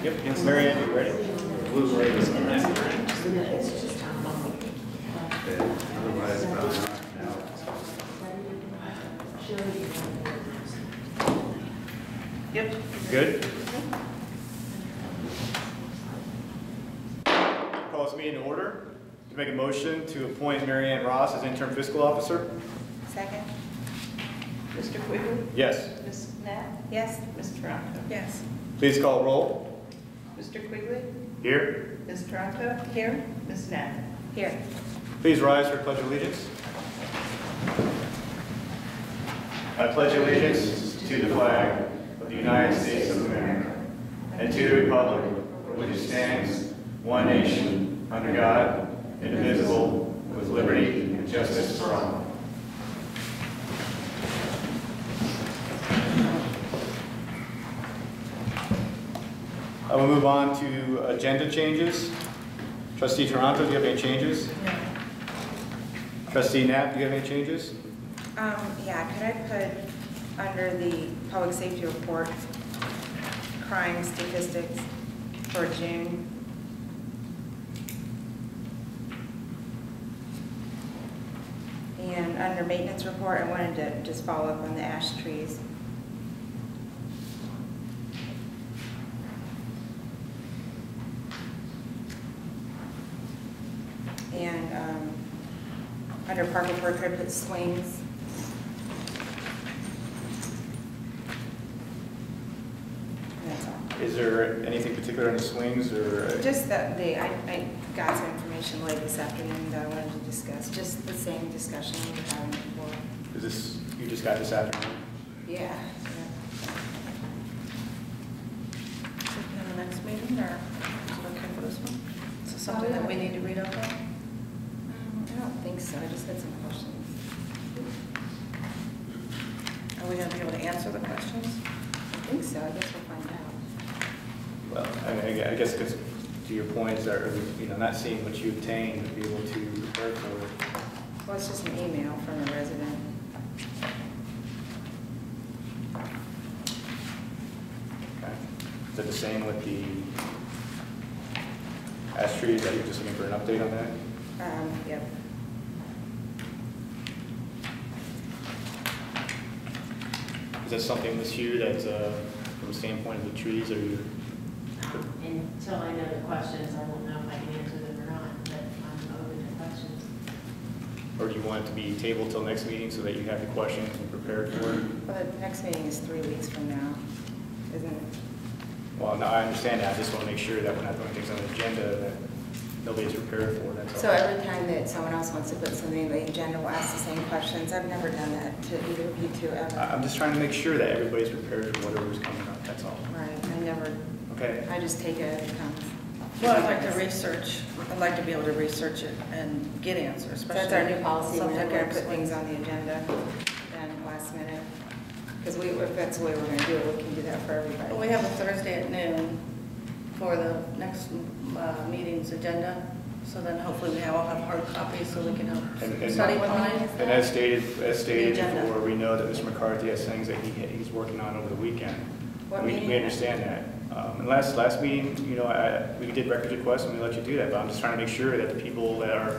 Yep, yes, Mary Ann, you ready? Blue light is on. Otherwise, now. Yep. Good? Call this meeting to order. To make a motion to appoint Mary Ann Ross as interim fiscal officer. Second. Mr. Quigley? Yes. Ms. Knapp? Yes. Ms. Toronto? Yes. Please call roll. Mr. Quigley? Here. Ms. Toronto? Here. Ms. Knapp? Here. Please rise for Pledge of Allegiance. I pledge allegiance to the flag of the United States of America and to the republic for which it stands, one nation, under God, indivisible, with liberty and justice for all. I will move on to agenda changes. Trustee Toronto, do you have any changes? No. Trustee Knapp, do you have any changes? Yeah, could I put under the public safety report, crime statistics for June? And under maintenance report, I wanted to just follow up on the ash trees. And under park report, could I put swings? That's all. Is there anything particular in the swings or? Just that I got some information late this afternoon that I wanted to discuss. Just the same discussion we were having before. Is this, you just got this afternoon? Yeah. In the next meeting, or is it okay for this one? Is it something that we need to read up on? I don't think so. I just had some questions. Are we going to be able to answer the questions? I think so. I guess we'll find out. Well, I guess because to your points are, not seeing what you obtained to be able to prepare for it. Well, it's just an email from a resident. Okay. Is it the same with the ash trees? Are you just looking for an update on that? Yep. Is that something, Ms. Hugh, that's from the standpoint of the trees, or you? Until I know the questions, I won't know if I can answer them or not, but I'm open to questions. Or do you want it to be tabled till next meeting so that you have the questions and prepared for it? Well, the next meeting is 3 weeks from now, isn't it? Well, no, I understand that. I just want to make sure that we're not putting things on the agenda that nobody's prepared for, that's all. So every time that someone else wants to put something on the agenda, we'll ask the same questions. I've never done that to either of you two ever. I'm just trying to make sure that everybody's prepared for whatever's coming up, that's all. Right, I never, Okay. I just take it as it comes. Well, I'd like to research, I'd like to be able to research it and get answers, So especially. that's our new policy, we're something not gonna like put things swings. on the agenda then last minute. Because if that's the way we're gonna do it, we can do that for everybody. We have a Thursday at noon for the next meeting's agenda, so then hopefully we all have hard copies so we can help And- study what on meeting it. is And as stated The agenda. before, we know that Mr. McCarthy has things that he's working on over the weekend. What We meeting? understand that. And last meeting, we did record requests and we let you do that, but I'm just trying to make sure that the people that are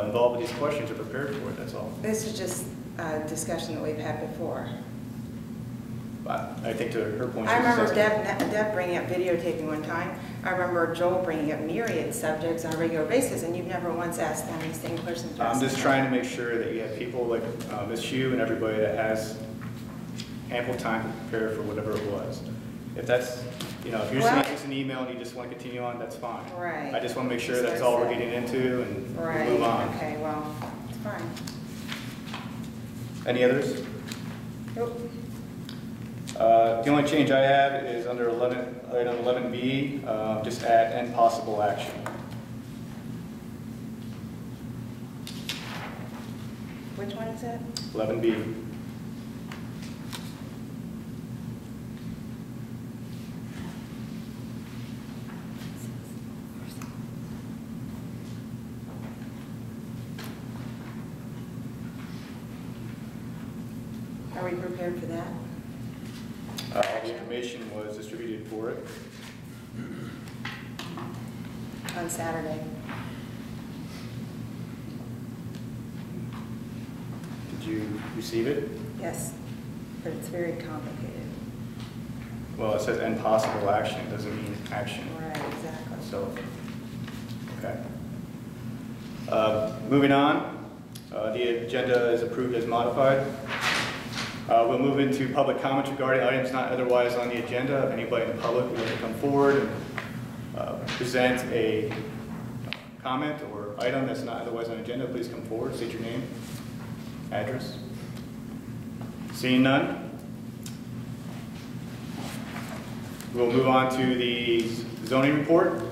involved with these questions are prepared for it, that's all. This is just a discussion that we've had before. But I think to her point. I she's remember discussing- Deb bringing up videotaping one time. I remember Joel bringing up myriad subjects on a regular basis, and you've never once asked them these same questions. I'm just trying to make sure that you have people like Ms. Hugh and everybody that has ample time to prepare for whatever it was. If that's, if you're Well- sending us an email and you just want to continue on, that's fine. Right. I just want to make sure That's that's what I all we're said. getting into and Right, move on. okay, well, it's fine. Any others? Nope. The only change I have is under item 11B, just add and possible action. Which one is it? 11B. we prepared for that? All the information was distributed for it. On Saturday. Did you receive it? Yes, but it's very complicated. Well, it says and possible action, it doesn't mean action. Right, exactly. So, okay. Moving on, the agenda is approved as modified. We'll move into public comments regarding items not otherwise on the agenda. If anybody in the public would like to come forward and present a comment or item that's not otherwise on the agenda, please come forward, state your name, address. Seeing none, we'll move on to the zoning report.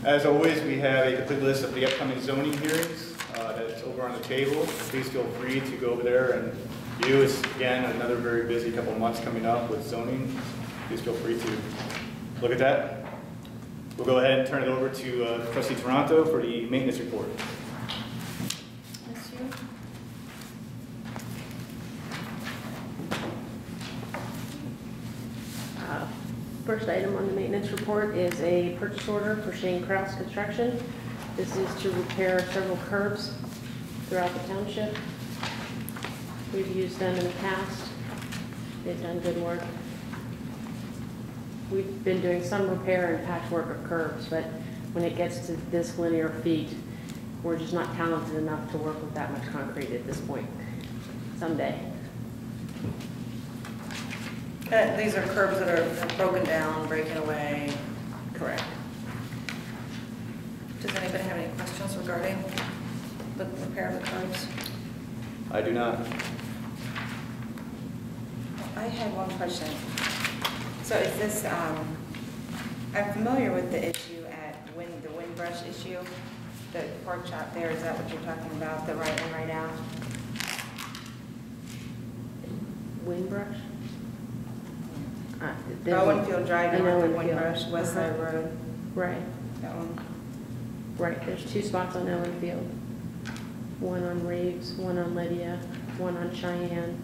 As always, we have a complete list of the upcoming zoning hearings that's over on the table. Please feel free to go over there and view. It's, again, another very busy couple of months coming up with zoning. Please feel free to look at that. We'll go ahead and turn it over to Trustee Toronto for the maintenance report. Monsieur? First item on the maintenance report is a purchase order for Shane Kraus Construction. This is to repair several curbs throughout the township. We've used them in the past. They've done good work. We've been doing some repair and patchwork of curbs, but when it gets to this linear feet, we're just not talented enough to work with that much concrete at this point. Someday. These are curbs that are broken down, breaking away. Correct. Does anybody have any questions regarding the repair of the curbs? I do not. I had one question. So is this, I'm familiar with the issue at the Windbrush issue, the pork chop there, is that what you're talking about, the right in, right out? Windbrush? Owenfield Drive, I know north of Owenfield. Windbrush, West Side Road, Right, that one. right. There's 2 spots on Owenfield. One on Reeves, one on Lydia, one on Cheyenne.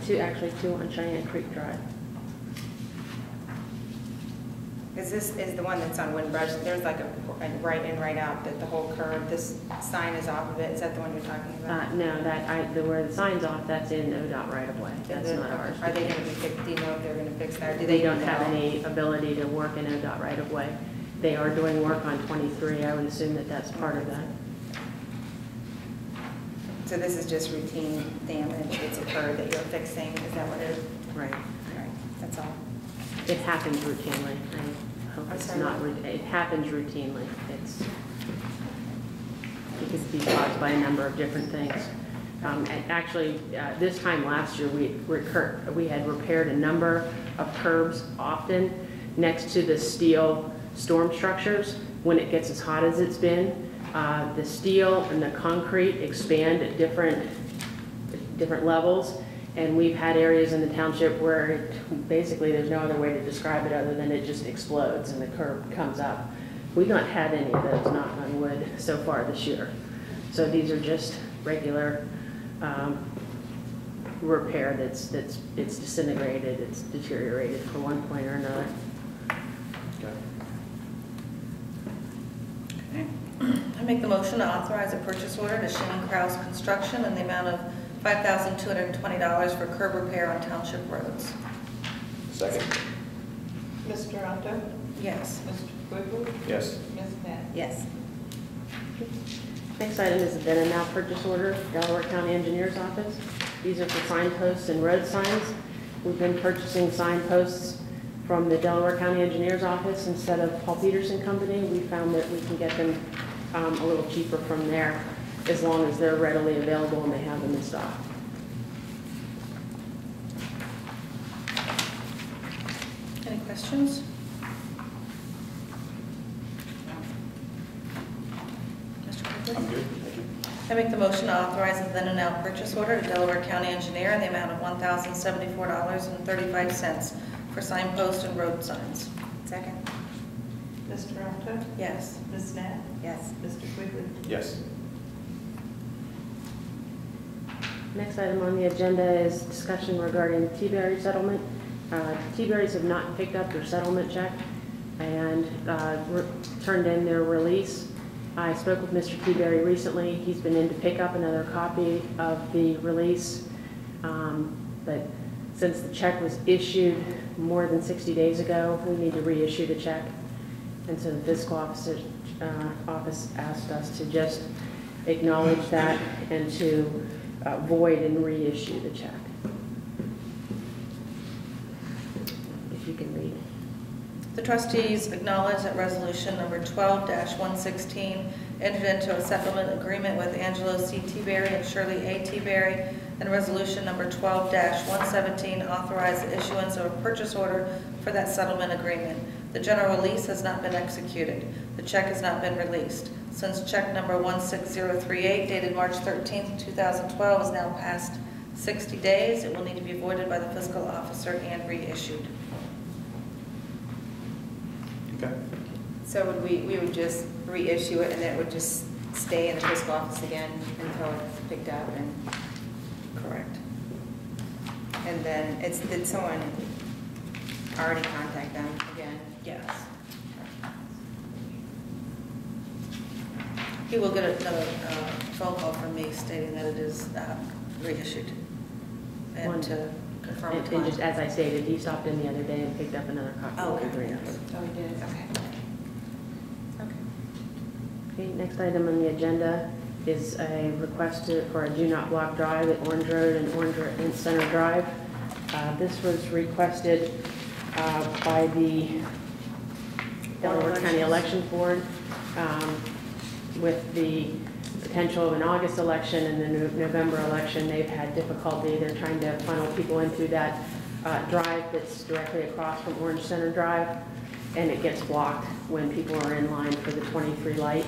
Two on Cheyenne Creek Drive. Is this, is the one that's on Windbrush, there's like a right in, right out, that the whole curve, this sign is off of it, is that the one you're talking about? No, where the sign's off, that's in ODOT right of way. That's not ours. Are they gonna be fixed, do you know if they're gonna fix that? Or do They don't know? have any ability to work in ODOT right of way. They are doing work on 23. I would assume that that's part of that. So this is just routine damage that's occurred that you're fixing, is that what it is? Right. All right, that's all. It happens routinely. I hope it's sorry, not, it happens routinely. It could be caused by a number of different things. And actually, this time last year, we had repaired a number of curbs often next to the steel storm structures. When it gets as hot as it's been, the steel and the concrete expand at different levels. And we've had areas in the township where basically there's no other way to describe it other than it just explodes and the curb comes up. We've not had any of those, knock on wood, so far this year. So these are just regular repair it's disintegrated, it's deteriorated for one point or another. Okay. I make the motion to authorize a purchase order to Shane Kraus Construction in the amount of $5,220 for curb repair on township roads. Second. Ms. Toronto? Yes. Mr. Quigley? Yes. Ms. Pat? Yes. Next item is a then and now purchase order, Delaware County Engineers Office. These are for signposts and road signs. We've been purchasing signposts from the Delaware County Engineers Office instead of Paul Peterson Company. We found that we can get them a little cheaper from there as long as they're readily available and they have them in stock. Any questions? Mr. Quigley? I'm good, thank you. I make the motion to authorize a then and now purchase order to Delaware County Engineer in the amount of $1,074.35 for signpost and road signs. Second? Ms. Toronto? Yes. Ms. Pat? Yes. Mr. Quigley? Yes. Next item on the agenda is discussion regarding T-Berry settlement. T-Berries have not picked up their settlement check and turned in their release. I spoke with Mr. T-Berry recently. He's been in to pick up another copy of the release, but since the check was issued more than 60 days ago, we need to reissue the check. And so the fiscal office asked us to just acknowledge that and to void and reissue the check. If you can read. The trustees acknowledge that resolution number 12-116 entered into a settlement agreement with Angelo C. T-Berry and Shirley A. T-Berry, and resolution number 12-117 authorized the issuance of a purchase order for that settlement agreement. The general release has not been executed. The check has not been released. Since check number 16038 dated March 13, 2012 is now past 60 days, it will need to be voided by the fiscal officer and reissued. Okay. So we would just reissue it and then it would just stay in the fiscal office again until it's picked up and. Correct. And then did someone already contact them again? Yes. He will get another phone call from me stating that it is reissued and to confirm And time. just as I stated, he stopped in the other day and picked up another copy Oh, of the okay. agreement. Oh, we did, okay. Okay, next item on the agenda is a request for a do not block drive at Orange Road and Orange Center Drive. This was requested by the Delaware County Election Board with the potential of an August election and the November election. They've had difficulty. They're trying to funnel people into that drive that's directly across from Orange Center Drive, and it gets blocked when people are in line for the 23 light.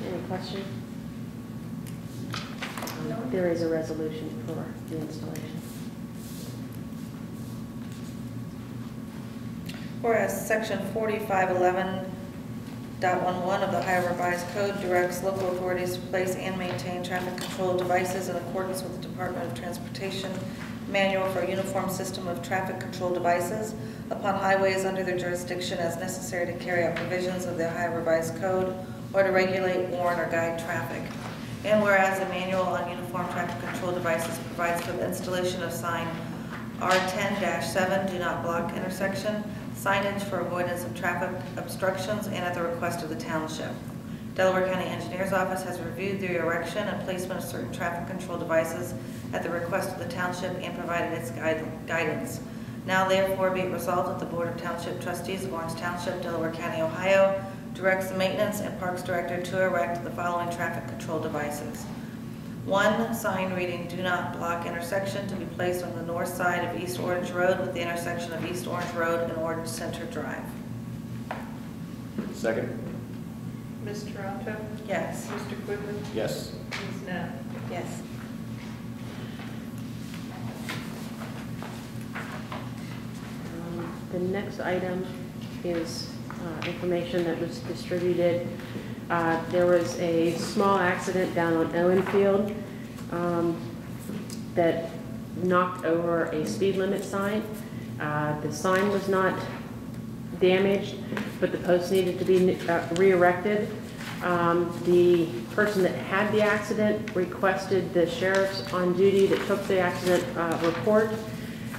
Any questions? There is a resolution for the installation. Whereas section 4511.11 of the Ohio Revised Code directs local authorities to place and maintain traffic control devices in accordance with the Department of Transportation Manual for a Uniform System of Traffic Control Devices upon highways under their jurisdiction as necessary to carry out provisions of the Ohio Revised Code or to regulate, warn, or guide traffic. And whereas the Manual on Uniform Traffic Control Devices provides for the installation of sign R10-7, do not block intersection, signage for avoidance of traffic obstructions, and at the request of the township. Delaware County Engineers Office has reviewed the erection and placement of certain traffic control devices at the request of the township and provided its guidance. Now therefore be it resolved that the Board of Township Trustees of Orange Township, Delaware County, Ohio, directs the Maintenance and Parks Director to erect the following traffic control devices. 1, sign reading "Do Not Block Intersection" to be placed on the north side of East Orange Road with the intersection of East Orange Road and Orange Center Drive. Second? Ms. Toronto? Yes. Mr. Quigley? Yes. Ms. Knapp? Yes. The next item is information that was distributed. There was a small accident down on Owen Field that knocked over a speed limit sign. The sign was not damaged, but the post needed to be re-erected. The person that had the accident requested the sheriff's on duty that took the accident report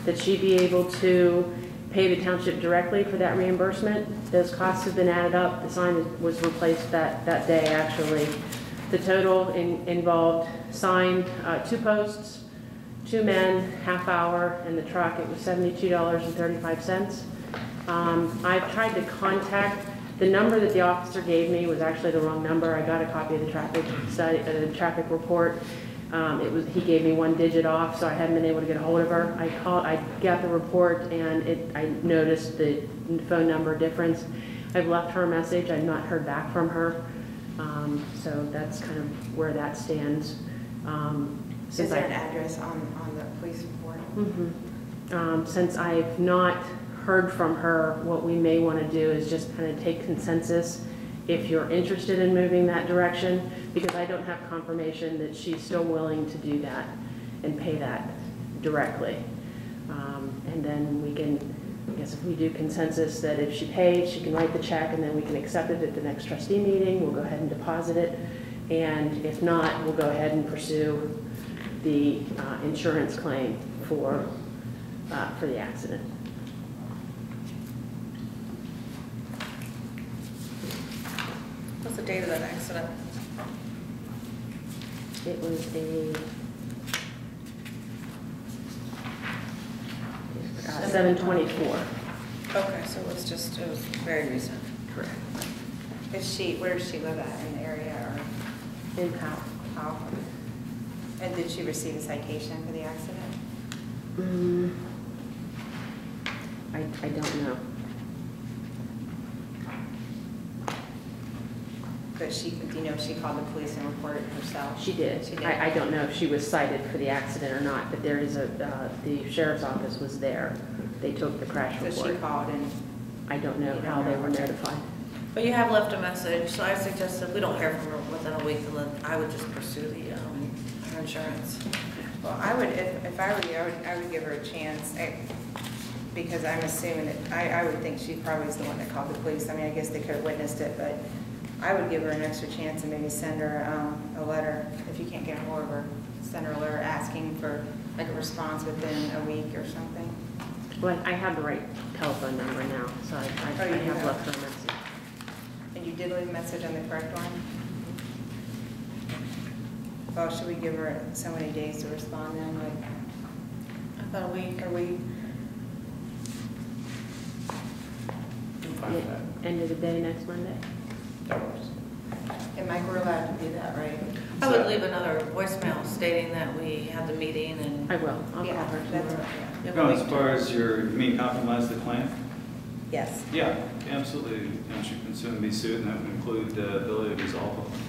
that she be able to pay the township directly for that reimbursement. Those costs have been added up. The sign was replaced that day, actually. The total involved sign, 2 posts, 2 men, half hour, and the truck. It was $72.35. I've tried to contact, the number that the officer gave me was actually the wrong number. I got a copy of the traffic report. He gave me 1 digit off, so I hadn't been able to get a hold of her. I got the report, and I noticed the phone number difference. I've left her a message. I've not heard back from her. So that's kind of where that stands. Is there an address on the police report? Since I've not heard from her, what we may want to do is just kind of take consensus if you're interested in moving that direction, because I don't have confirmation that she's still willing to do that and pay that directly. And then we can, I guess if we do consensus that if she pays, she can write the check and then we can accept it at the next trustee meeting, we'll go ahead and deposit it. And if not, we'll go ahead and pursue the insurance claim for the accident. What's the date of that accident? It was a 7/24. Okay, so it was very recent. Correct. Where does she live at, in the area or? In Powell. How? And did she receive a citation for the accident? I don't know. But do you know if she called the police and reported it herself? She did. She did. I don't know if she was cited for the accident or not, but there is the sheriff's office was there. They took the crash So report. she called and, I don't know how they were notified. But you have left a message, so I suggest if we don't hear from her within a week, then I would just pursue her insurance. well, I would, if I were you, I would give her a chance. Because I'm assuming that, I would think she probably is the one that called the police. I mean, I guess they could have witnessed it, but I would give her an extra chance and maybe send her a letter, if you can't get a hold of her, send her a letter asking for like a response within a week or something. Well, I have the right telephone number now, so I Oh, you have have. left her a message. And you did leave a message on the correct one? Well, should we give her so many days to respond then, like I thought a week. a week? I'm fine with that. End of the day next Monday? That works. And Mike, we're allowed to do that, right? I would leave another voicemail stating that we had the meeting and. I will. I'll Yeah, call her that's tomorrow. right, yeah. you have No, a as week. far as you mean compromise the claim? Yes. Yeah, absolutely. Township can soon be sued, and that would include the ability to resolve them.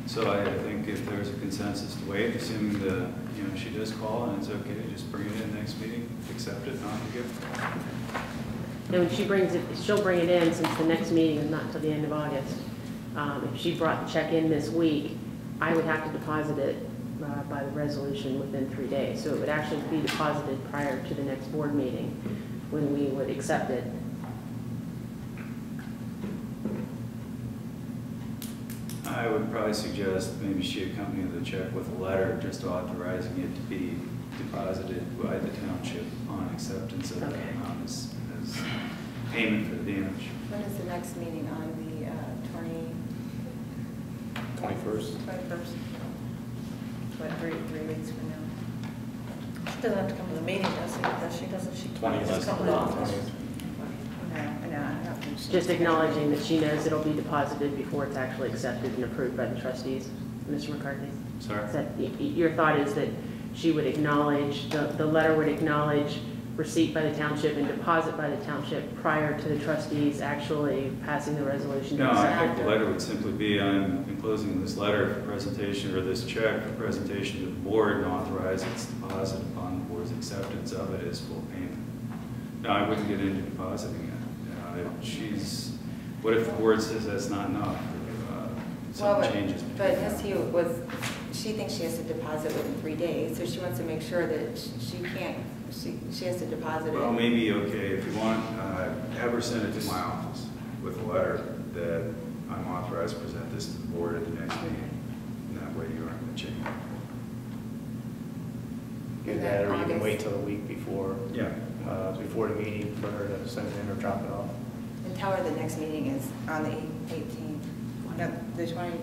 So I think if there's a consensus to wait, assuming she does call and it's okay, just bring it in next meeting, accept it, not to give. And when she brings it, she'll bring it in since the next meeting is not until the end of August. If she brought the check in this week, I would have to deposit it by the resolution within 3 days. So it would actually be deposited prior to the next board meeting when we would accept it. I would probably suggest maybe she accompany the check with a letter just authorizing it to be deposited by the township on acceptance of that Okay. amount as payment for the damage. When is the next meeting on the 21st. 21st? What, 3 weeks from now? She doesn't have to come to the meeting, does she? Does she? Doesn't she? 20th. Just come to the office. No, I don't think so. Just acknowledging that she knows it'll be deposited before it's actually accepted and approved by the trustees. Mr. McCarthy? Sorry? That your thought is that she would acknowledge, the letter would acknowledge receipt by the township and deposit by the township prior to the trustees actually passing the resolution to No, I accept think it? the letter would simply be, I'm enclosing this letter for presentation, or this check for presentation to the board, and authorize its deposit upon the board's acceptance of it as full payment. No, I wouldn't get into depositing it. What if the board says that's not enough? Some changes. But she thinks she has to deposit within 3 days, so she wants to make sure that she has to deposit it. Well, maybe, okay, if you want, have her send it to my office with a letter that I'm authorized to present this to the board at the next meeting. And that way you aren't going to change. Do that, or you can wait till the week before, Yeah. before the meeting for her to send it in or drop it off. And tell her the next meeting is on the 18th. No, the 20th.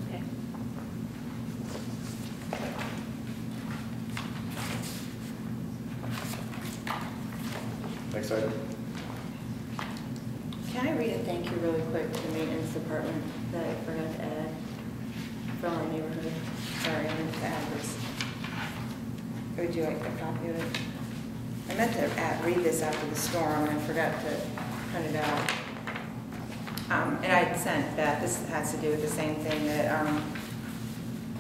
Okay. Next item. Can I read a thank you really quick to the maintenance department that I forgot to add from our neighborhood? Sorry, I meant to add this. Would you like a copy of it? I meant to read this after the storm and I forgot to print it out. And I sent Beth, this has to do with the same thing that,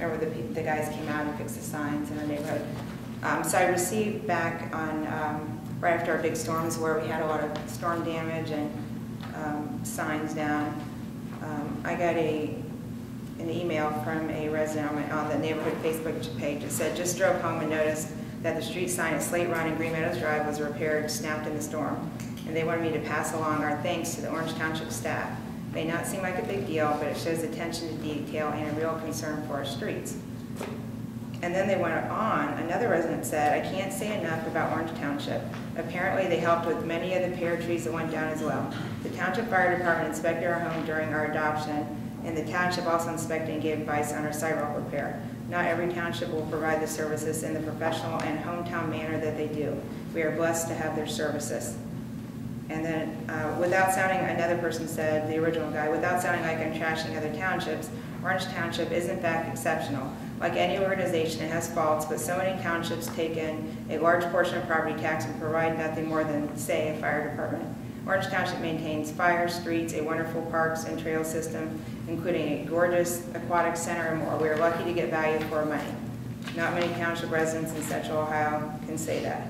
remember the guys came out and fixed the signs in our neighborhood. So I received back on, right after our big storms where we had a lot of storm damage and signs down, I got an email from a resident on the neighborhood Facebook page that said, just drove home and noticed that the street sign at Slate Run and Green Meadows Drive was repaired, snapped in the storm. And they wanted me to pass along our thanks to the Orange Township staff. It may not seem like a big deal, but it shows attention to detail and a real concern for our streets. And then they went on, another resident said, I can't say enough about Orange Township. Apparently they helped with many of the pear trees that went down as well. The Township Fire Department inspected our home during our adoption, and the township also inspected and gave advice on our sidewalk repair. Not every township will provide the services in the professional and hometown manner that they do. We are blessed to have their services. And then, without sounding, another person said, the original guy, without sounding like I'm trashing other townships, Orange Township is in fact exceptional. Like any organization, it has faults, but so many townships take in a large portion of property tax and provide nothing more than, say, a fire department. Orange Township maintains fire, streets, a wonderful parks and trail system, including a gorgeous aquatic center and more. We are lucky to get value for our money. Not many township residents in Central Ohio can say that.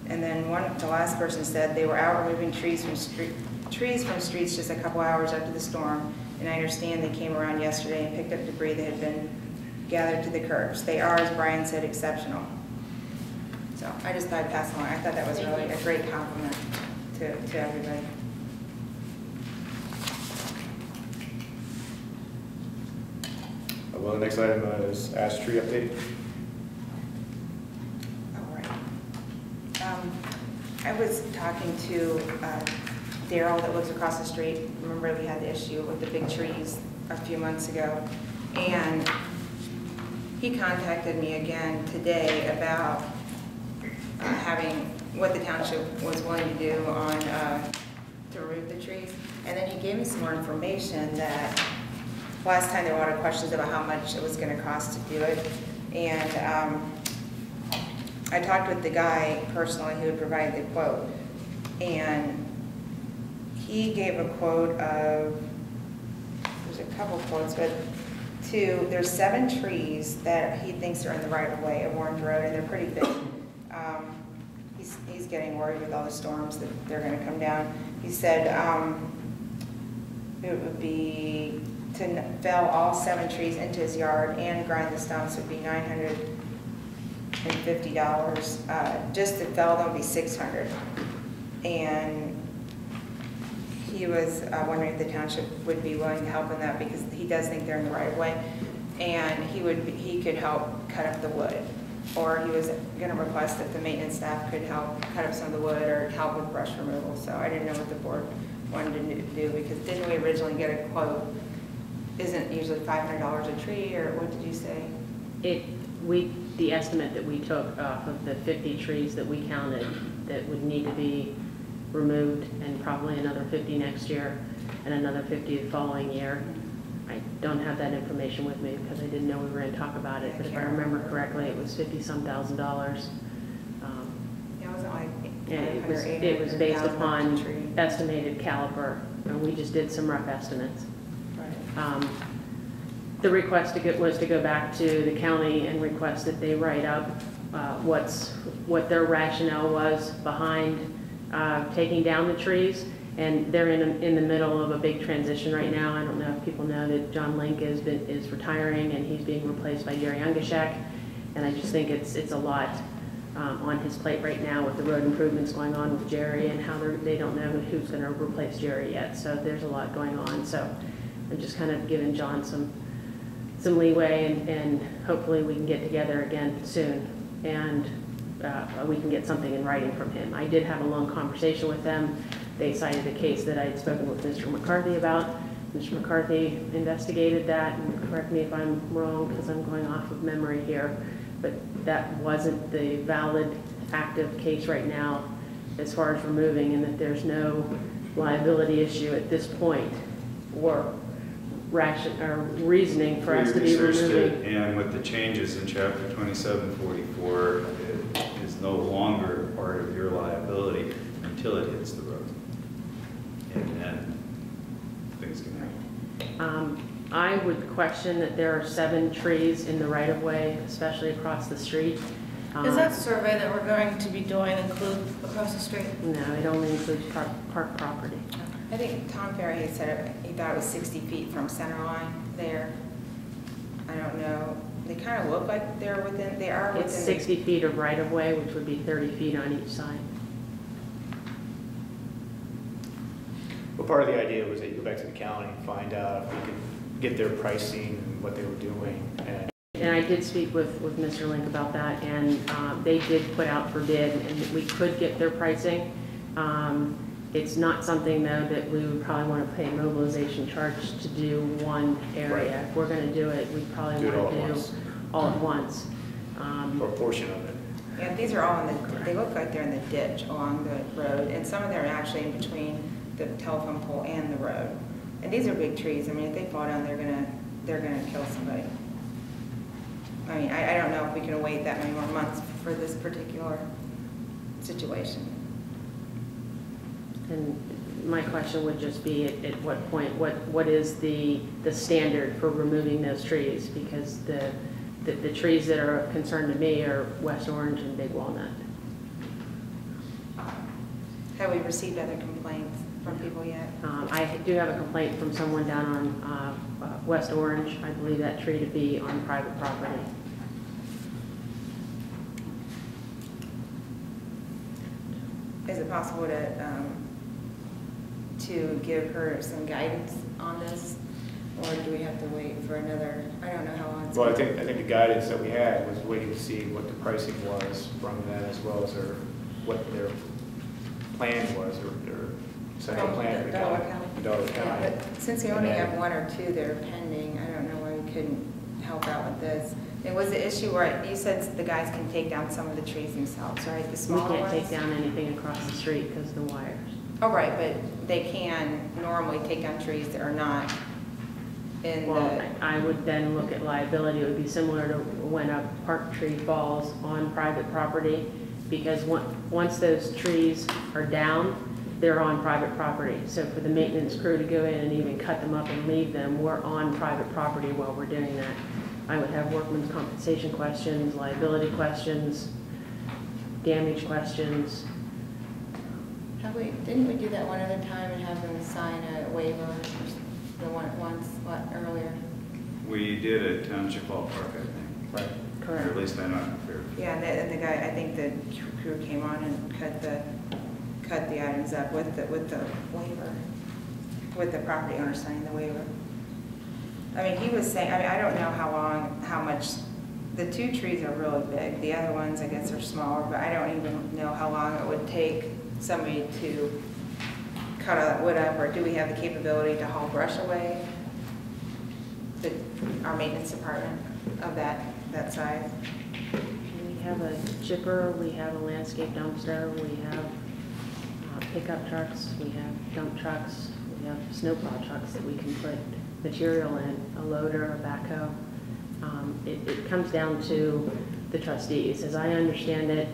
And then the last person said they were out removing trees from streets just a couple hours after the storm, and I understand they came around yesterday and picked up debris that had been gathered to the curbs. They are, as Brian said, exceptional. So I just thought I'd pass along. I thought that was really a great compliment to everybody. Well, the next item is ash tree update. All right. I was talking to Daryl that lives across the street. Remember we had the issue with the big trees a few months ago, and he contacted me again today about having what the township was willing to do on to remove the trees. And then he gave me some more information that last time there were a lot of questions about how much it was going to cost to do it. And I talked with the guy personally who had provided the quote. And he gave a quote of, there's a couple quotes, but there's 7 trees that he thinks are in the right of way of Orange Road, and they're pretty big. He's getting worried with all the storms that they're going to come down. He said it would be to fell all 7 trees into his yard and grind the stumps would be $950. Just to fell them would be $600. And he was wondering if the township would be willing to help in that because he does think they're in the right of way. And he could help cut up the wood. Or he was going to request if the maintenance staff could help cut up some of the wood or help with brush removal. So I didn't know what the board wanted to do because didn't we originally get a quote? Isn't usually $500 a tree, or what did you say? The estimate that we took off of the 50 trees that we counted that would need to be removed, and probably another 50 next year, and another 50 the following year. I don't have that information with me because I didn't know we were going to talk about it, but if I remember correctly, it was $50-some thousand. Yeah, it wasn't like and it was based upon estimated caliber, and we just did some rough estimates. Right. The request was to go back to the county and request that they write up what their rationale was behind taking down the trees. And they're in the middle of a big transition right now. I don't know if people know that John Link is retiring and he's being replaced by Jerry Ungashek. And I just think it's a lot on his plate right now with the road improvements going on with Jerry and how they don't know who's going to replace Jerry yet. So there's a lot going on. So I'm just kind of giving John some leeway, and hopefully we can get together again soon and we can get something in writing from him. I did have a long conversation with them. They cited a case that I had spoken with Mr. McCarthy about. Mr. McCarthy investigated that, and correct me if I'm wrong because I'm going off of memory here, but that wasn't the valid active case right now as far as removing, and that there's no liability issue at this point or reasoning for us to be researched it, removing. and with the changes in chapter 2744, it is no longer part of your liability until it hits the road. And then things can happen. I would question that there are 7 trees in the right-of-way, especially across the street. Does that survey that we're going to be doing include across the street? No, it only includes park property. I think Tom Ferry had said he thought it was 60 feet from center line there. I don't know. They kind of look like they are within. It's 60 feet of right-of-way, which would be 30 feet on each side. Well, part of the idea was that you go back to the county and find out if we could get their pricing and what they were doing. And I did speak with Mr. Link about that, and they did put out for bid, and we could get their pricing. It's not something, though, that we would probably want to pay mobilization charge to do one area. Right. If we're going to do it, we probably want to do all at once. Or a portion of it. Yeah, these are all in the. They look like they're in the ditch along the road, and some of them are actually in between the telephone pole and the road. And these are big trees. I mean, if they fall down, they're gonna kill somebody. I mean, I don't know if we can wait that many more months for this particular situation. And my question would just be, at what point, what is the standard for removing those trees? Because the trees that are of concern to me are West Orange and Big Walnut. Have we received other complaints from people yet? I do have a complaint from someone down on West Orange. I believe that tree to be on private property. Is it possible to give her some guidance on this? Or do we have to wait for another, I don't know how long it's Well, I going. think the guidance that we had was waiting to see what the pricing was from that, as well as what their plan was, or their central plan for the Delaware county. County. Delaware Yeah, County. but since we only have 1 or 2 that are pending, I don't know why we couldn't help out with this. It was the issue where you said the guys can take down some of the trees themselves, right? The We smaller can't ones? take down anything across the street because of the wires. Oh, right, but they can normally take down trees that are not in Well, the, I would then look at liability. It would be similar to when a park tree falls on private property, because once those trees are down, they're on private property. So for the maintenance crew to go in and even cut them up and leave them, we're on private property while we're doing that. I would have workman's compensation questions, liability questions, damage questions. didn't we do that one other time and have them sign a waiver, the one once, earlier? We did at Township Park, I think. Right. Or Correct. at least I'm not clear. Yeah, and the guy, I think the crew came on and cut the items up with the waiver, with the property owner signing the waiver. I mean, he was saying, I mean, I don't know how much, the 2 trees are really big. The other ones, I guess, are smaller, but I don't even know how long it would take somebody to cut all that wood up, or do we have the capability to haul brush away? Our maintenance department of that size? We have a chipper, we have a landscape dumpster, we have pickup trucks, we have dump trucks, we have snowplow trucks that we can put material in, a loader, a backhoe. It comes down to the trustees. As I understand it,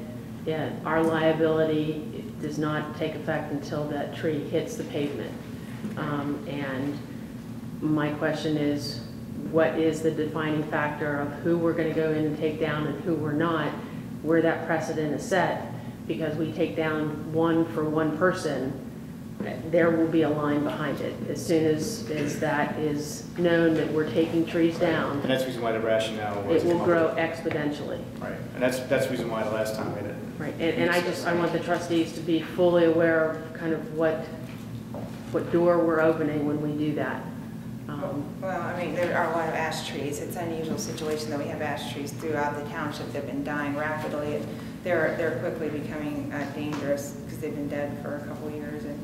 yeah, our liability does not take effect until that tree hits the pavement. And my question is, what is the defining factor of who we're going to go in and take down and who we're not, where that precedent is set? Because we take down one for one person, there will be a line behind it. As soon as that is known that we're taking trees down, And that's the reason why the rationale was. it will to come grow up with- exponentially. Right, and that's the reason why the last time we did it. Right, and I want the trustees to be fully aware of kind of what door we're opening when we do that. Well, I mean, there are a lot of ash trees. It's an unusual situation that we have ash trees throughout the township. They've been dying rapidly, and they're quickly becoming dangerous because they've been dead for a couple years. And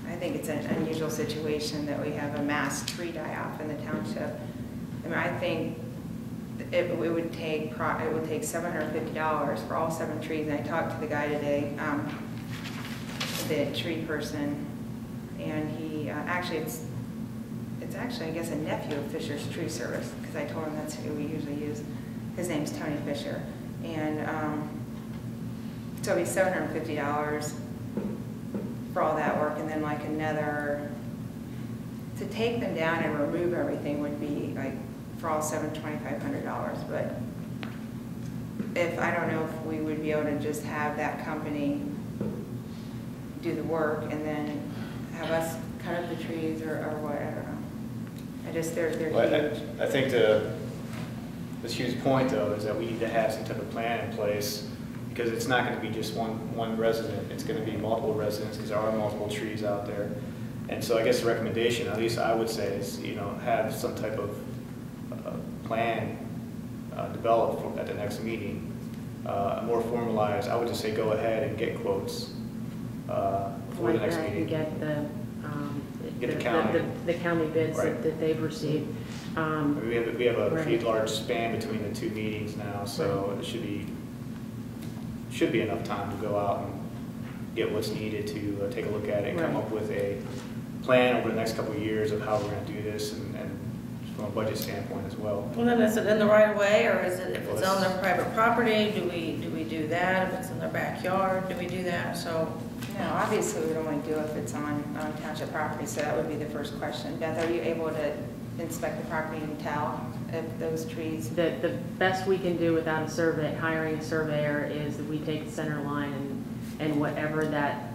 I think it's an unusual situation that we have a mass tree die-off in the township. I mean, I think it would take $750 for all 7 trees. And I talked to the guy today, the tree person, and he actually it's it's actually, I guess, a nephew of Fisher's Tree Service, because I told him that's who we usually use. His name's Tony Fisher. And so it'll be $750 for all that work, and then like another, to take them down and remove everything would be like, for all $2,500. But if, I don't know if we would be able to just have that company do the work and then have us cut up the trees or what, I don't know. I just, they're huge. I think this huge point though is that we need to have some type of plan in place, because it's not going to be just one resident, it's going to be multiple residents, because there are multiple trees out there. And so I guess the recommendation, at least I would say, is, you know, have some type of plan developed at the next meeting, more formalized. I would just say go ahead and get quotes for the next meeting. Get the the county bids right. that they've received. We have a pretty right. large span between the two meetings now, so right. it should be enough time to go out and get what's needed to take a look at it and come right. up with a plan over the next couple of years of how we're going to do this, and from a budget standpoint as well. Well, then is it in the right of way, or is it, if Well, it's on their private property, do we do that? If it's in their backyard, do we do that? So, No, obviously we would only do if it's on township property, so that would be the first question. Beth, are you able to inspect the property and tell if those trees? The best we can do without a survey, hiring a surveyor, is that we take the center line and whatever that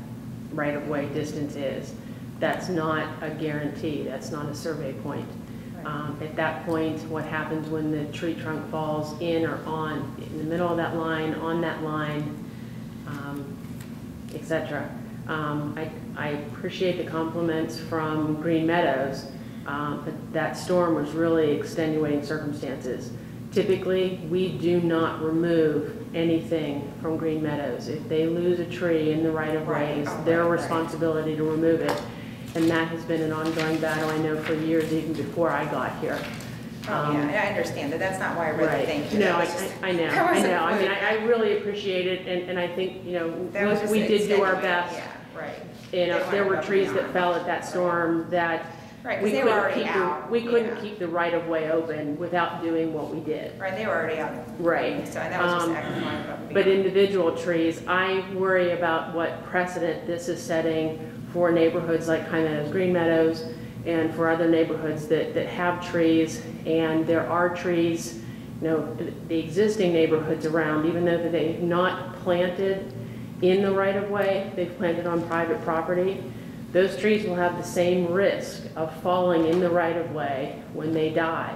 right-of-way distance is. That's not a guarantee, that's not a survey point. Right. At that point, what happens when the tree trunk falls in or on, in the middle of that line, on that line, etc. I appreciate the compliments from Green Meadows, but that storm was really extenuating circumstances. Typically, we do not remove anything from Green Meadows. If they lose a tree in the right-of-way, it's their responsibility to remove it. And that has been an ongoing battle, I know, for years, even before I got here. Oh, yeah, I understand that. That's not why I read Right. the thank you. No, That I was just- know, that I wasn't know. I mean, good. I really appreciate it, and I think, you That was know, just we did do our extenuating. best. Yeah, right. You know, They there went were above trees and that beyond. fell at that storm that Right, 'cause we they were couldn't already keep out. we couldn't Yeah. keep the right-of-way open without doing what we did. Right, they were already out. Right. So that was just acting above and But beyond. individual trees, I worry about what precedent this is setting for neighborhoods like High Meadows, Green Meadows, and for other neighborhoods that have trees, and there are trees, you know, the existing neighborhoods around, even though they've not planted in the right-of-way, they've planted on private property, those trees will have the same risk of falling in the right-of-way when they die.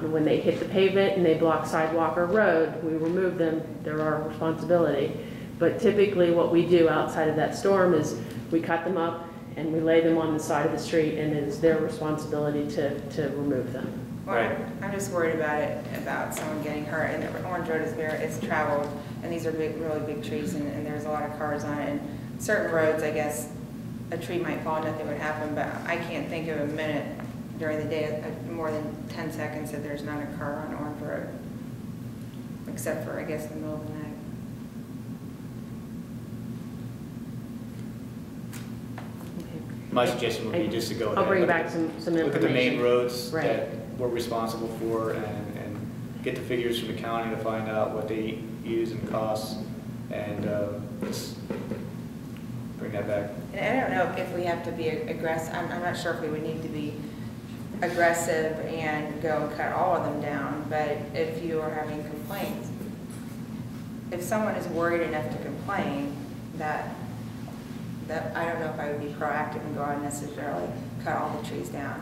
When they hit the pavement and they block sidewalk or road, we remove them, they're our responsibility. But typically what we do outside of that storm is we cut them up and we lay them on the side of the street, and it is their responsibility to remove them. Well, Right. I'm just worried about someone getting hurt, and the Orange Road is it's traveled, and these are big, really big trees, and there's a lot of cars on it, and certain roads, I guess, a tree might fall, nothing would happen, but I can't think of a minute during the day, more than 10 seconds that there's not a car on Orange Road, except for, I guess, in the middle of the night. My suggestion would be just to go ahead. I'll bring look back at- some information. Look at the main roads Right. that we're responsible for, and get the figures from the county to find out what they use and costs, and let's bring that back. And I don't know if we have to be aggressive, I'm not sure if we would need to be aggressive and go and cut all of them down, but if you are having complaints, if someone is worried enough to complain, that I don't know if I would be proactive and go out and necessarily cut all the trees down.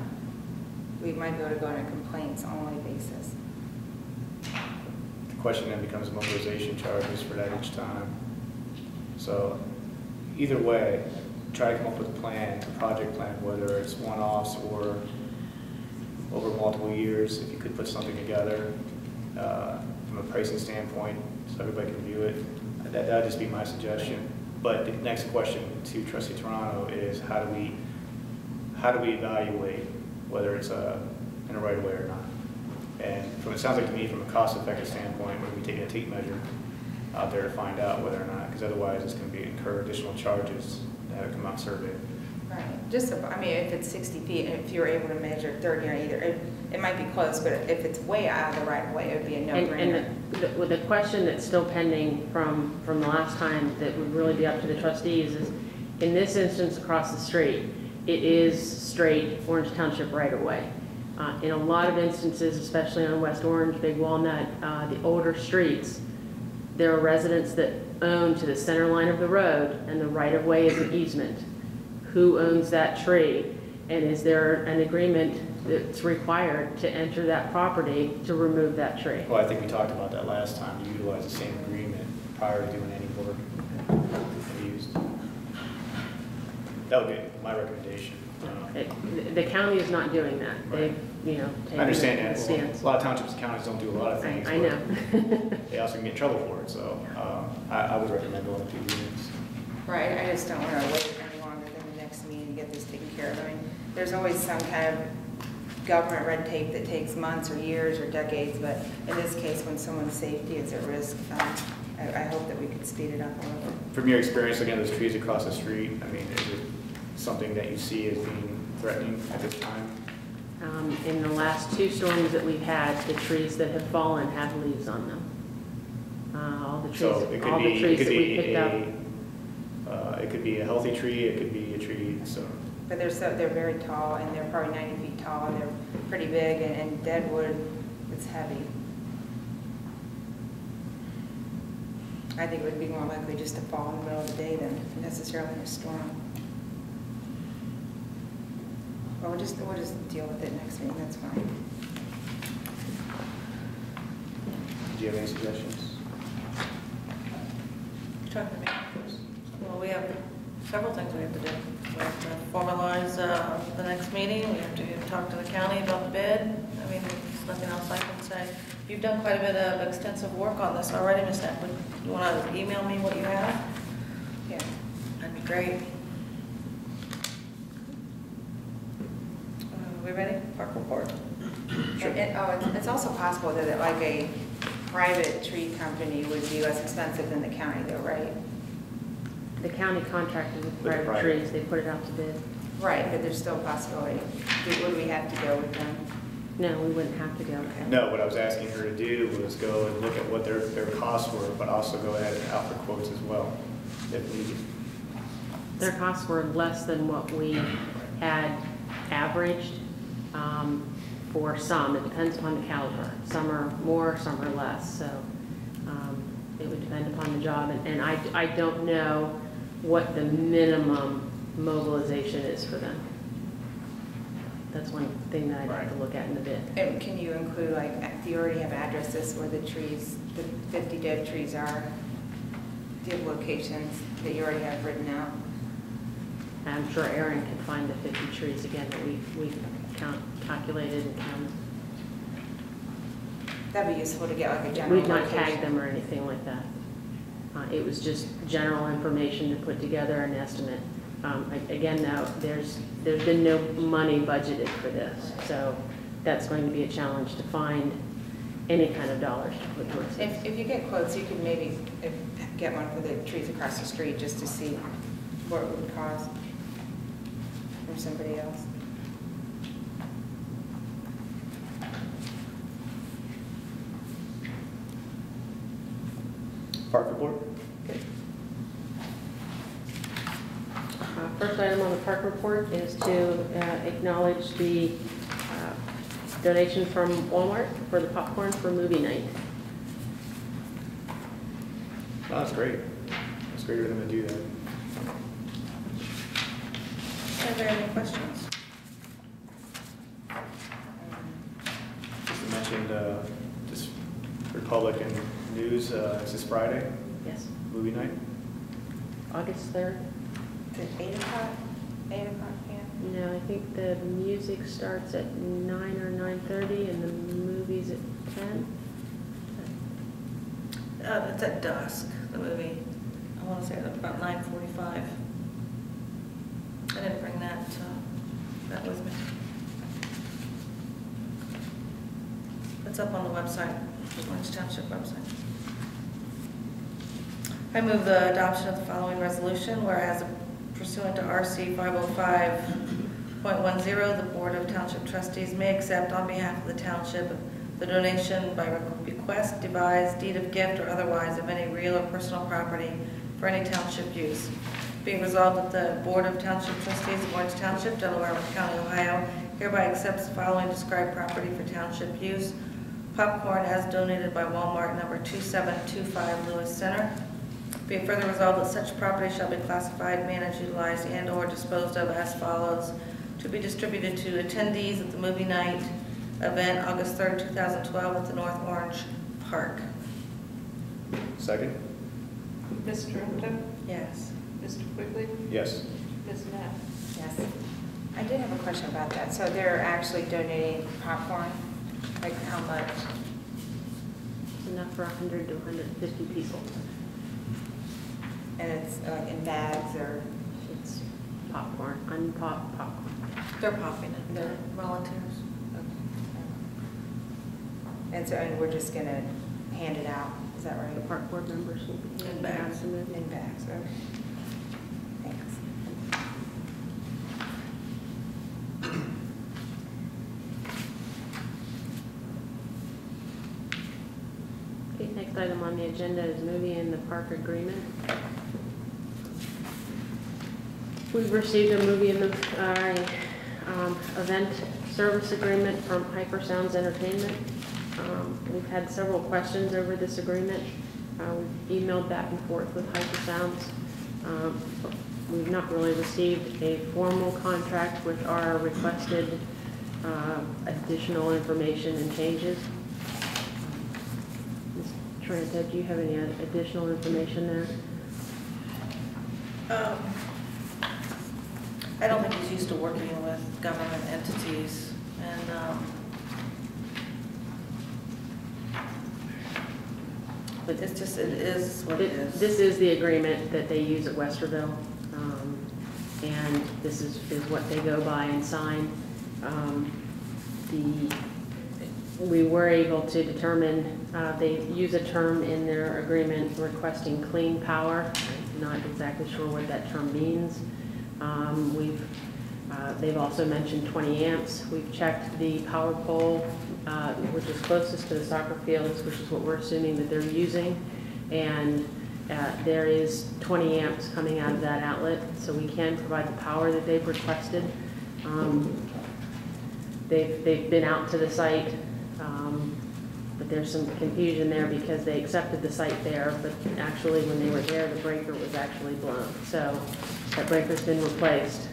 We might be able to go on a complaints only basis. The question then becomes mobilization charges for that each time. So either way, try to come up with a plan, a project plan, whether it's one-offs or over multiple years. If you could put something together from a pricing standpoint, so everybody can view it, that would just be my suggestion. But the next question to Trustee Toronto is how do we evaluate whether it's in a right of way or not? And it sounds like to me, from a cost-effective standpoint, where we take a tape measure out there to find out whether or not, because otherwise it's going to be incur additional charges to have it come out surveyed. Right, just, I mean, if it's 60 feet, and if you were able to measure 30 on either, it might be close, but if it's way out of the right of way, it would be a no-brainer. And the question that's still pending from the last time that would really be up to the trustees is, in this instance across the street, it is straight Orange Township right-of-way. In a lot of instances, especially on West Orange, Big Walnut, the older streets, there are residents that own to the center line of the road, and the right-of-way is an easement. Who owns that tree? And is there an agreement that's required to enter that property to remove that tree? Well, I think we talked about that last time, to utilize the same agreement prior to doing any work that we used. That would be my recommendation. The county is not doing that. Right. They've, taken I understand a that. stance. A lot of townships and counties don't do a lot of things. I know. They also can get in trouble for it, so I would recommend going to 2 meetings. Right, I just don't want to wait any longer than the next meeting to get this taken care of. I mean, there's always some kind of government red tape that takes months or years or decades, but in this case, when someone's safety is at risk, I hope that we could speed it up a little bit. From your experience looking at those trees across the street, I mean, is it something that you see as being threatening at this time? In the last 2 storms that we've had, the trees that have fallen have leaves on them. All the trees, So it could all the trees that we picked up. It could be a healthy tree, it could be a tree, so. But they're very tall, and they're probably 90 feet tall, and they're pretty big, and dead wood, it's heavy. I think it would be more likely just to fall in the middle of the day than necessarily in a storm. Well, we'll just deal with it next week, that's fine. Do you have any suggestions? Talking to me first. Well, we have several things we have to do. We have to formalize the next meeting. We have to talk to the county about the bid. I mean, there's nothing else I can say. You've done quite a bit of extensive work on this already, Ms. Epley. You want to email me what you have? Yeah. That'd be great. We ready? Park report? Sure. It's also possible that like a private tree company would be less expensive than the county though, right? The county contracted with With the private private. trees, they put it out to bid. Right, but there's still a possibility. Would we have to go with them? No, we wouldn't have to go. No, what I was asking her to do was go and look at what their costs were, but also go ahead and offer quotes as well, if needed. Their costs were less than what we had averaged for some. It depends upon the caliber. Some are more, some are less. So it would depend upon the job. And I don't know what the minimum mobilization is for them. That's one thing that I'd have to look at in the bid. And can you include, like, do you already have addresses where the trees, the 50 dead trees are? Do you have locations that you already have written out? I'm sure Aaron can find the 50 trees again that we calculated and counted. That'd be useful to get like a general We've not location. tagged them or anything like that. It was just general information to put together an estimate. Again, though, there's been no money budgeted for this, so that's going to be a challenge to find any kind of dollars to put towards this. If you get quotes, you could maybe get one for the trees across the street just to see what it would cost from somebody else. Park report? First item on the park report is to acknowledge the donation from Walmart for the popcorn for movie night. Oh, that's great. That's great of them to do that. Are there any questions? Just to mention, this Republican news, it's this Friday, Yes, movie night. August 3rd. Is it 8 o'clock? 8 o'clock, yeah. No, I think the music starts at 9 or 9:30 and the movie's at 10. It's at dusk, the movie. I want to say it's about 9:45. I didn't bring that with me. It's up on the website, the Orange Township website. I move the adoption of the following resolution, whereas pursuant to RC 505.10, the Board of Township Trustees may accept on behalf of the township the donation by request, devise, deed of gift, or otherwise of any real or personal property for any township use. Being resolved that the Board of Township Trustees of Orange Township, Delaware County, Ohio, hereby accepts the following described property for township use: popcorn as donated by Walmart, number 2725 Lewis Center. Be it further resolved that such property shall be classified, managed, utilized, and/or disposed of as follows: to be distributed to attendees at the movie night event August 3rd, 2012 at the North Orange Park. Second? Ms. Toronto? Yes. Mr. Quigley? Yes. Ms. Knapp? Yes. I did have a question about that. So they're actually donating popcorn? Like how much? It's enough for 100 to 150 people. And it's in bags or? It's popcorn, unpopped popcorn. They're popping it. They're volunteers. And so, and we're just gonna hand it out, is that The right? park board members will be In handing bags. out the movie. In bags, okay. Thanks. Okay, next item on the agenda is movie in the park agreement. We've received a movie in the event service agreement from Hyper Sounds Entertainment. We've had several questions over this agreement. We've emailed back and forth with Hyper Sounds. We've not really received a formal contract with our requested additional information and changes. Ms. Trenta, do you have any additional information there? I don't think he's used to working with government entities, and but it's just, it is what it is. This is the agreement that they use at Westerville, and this is what they go by and sign. We were able to determine, they use a term in their agreement requesting clean power. I'm not exactly sure what that term means. They've also mentioned 20 amps. We've checked the power pole, which is closest to the soccer fields, which is what we're assuming that they're using. And there is 20 amps coming out of that outlet, so we can provide the power that they've requested. They've been out to the site, but there's some confusion there because they accepted the site there, but actually when they were there, the breaker was actually blown. So that breaker's been replaced.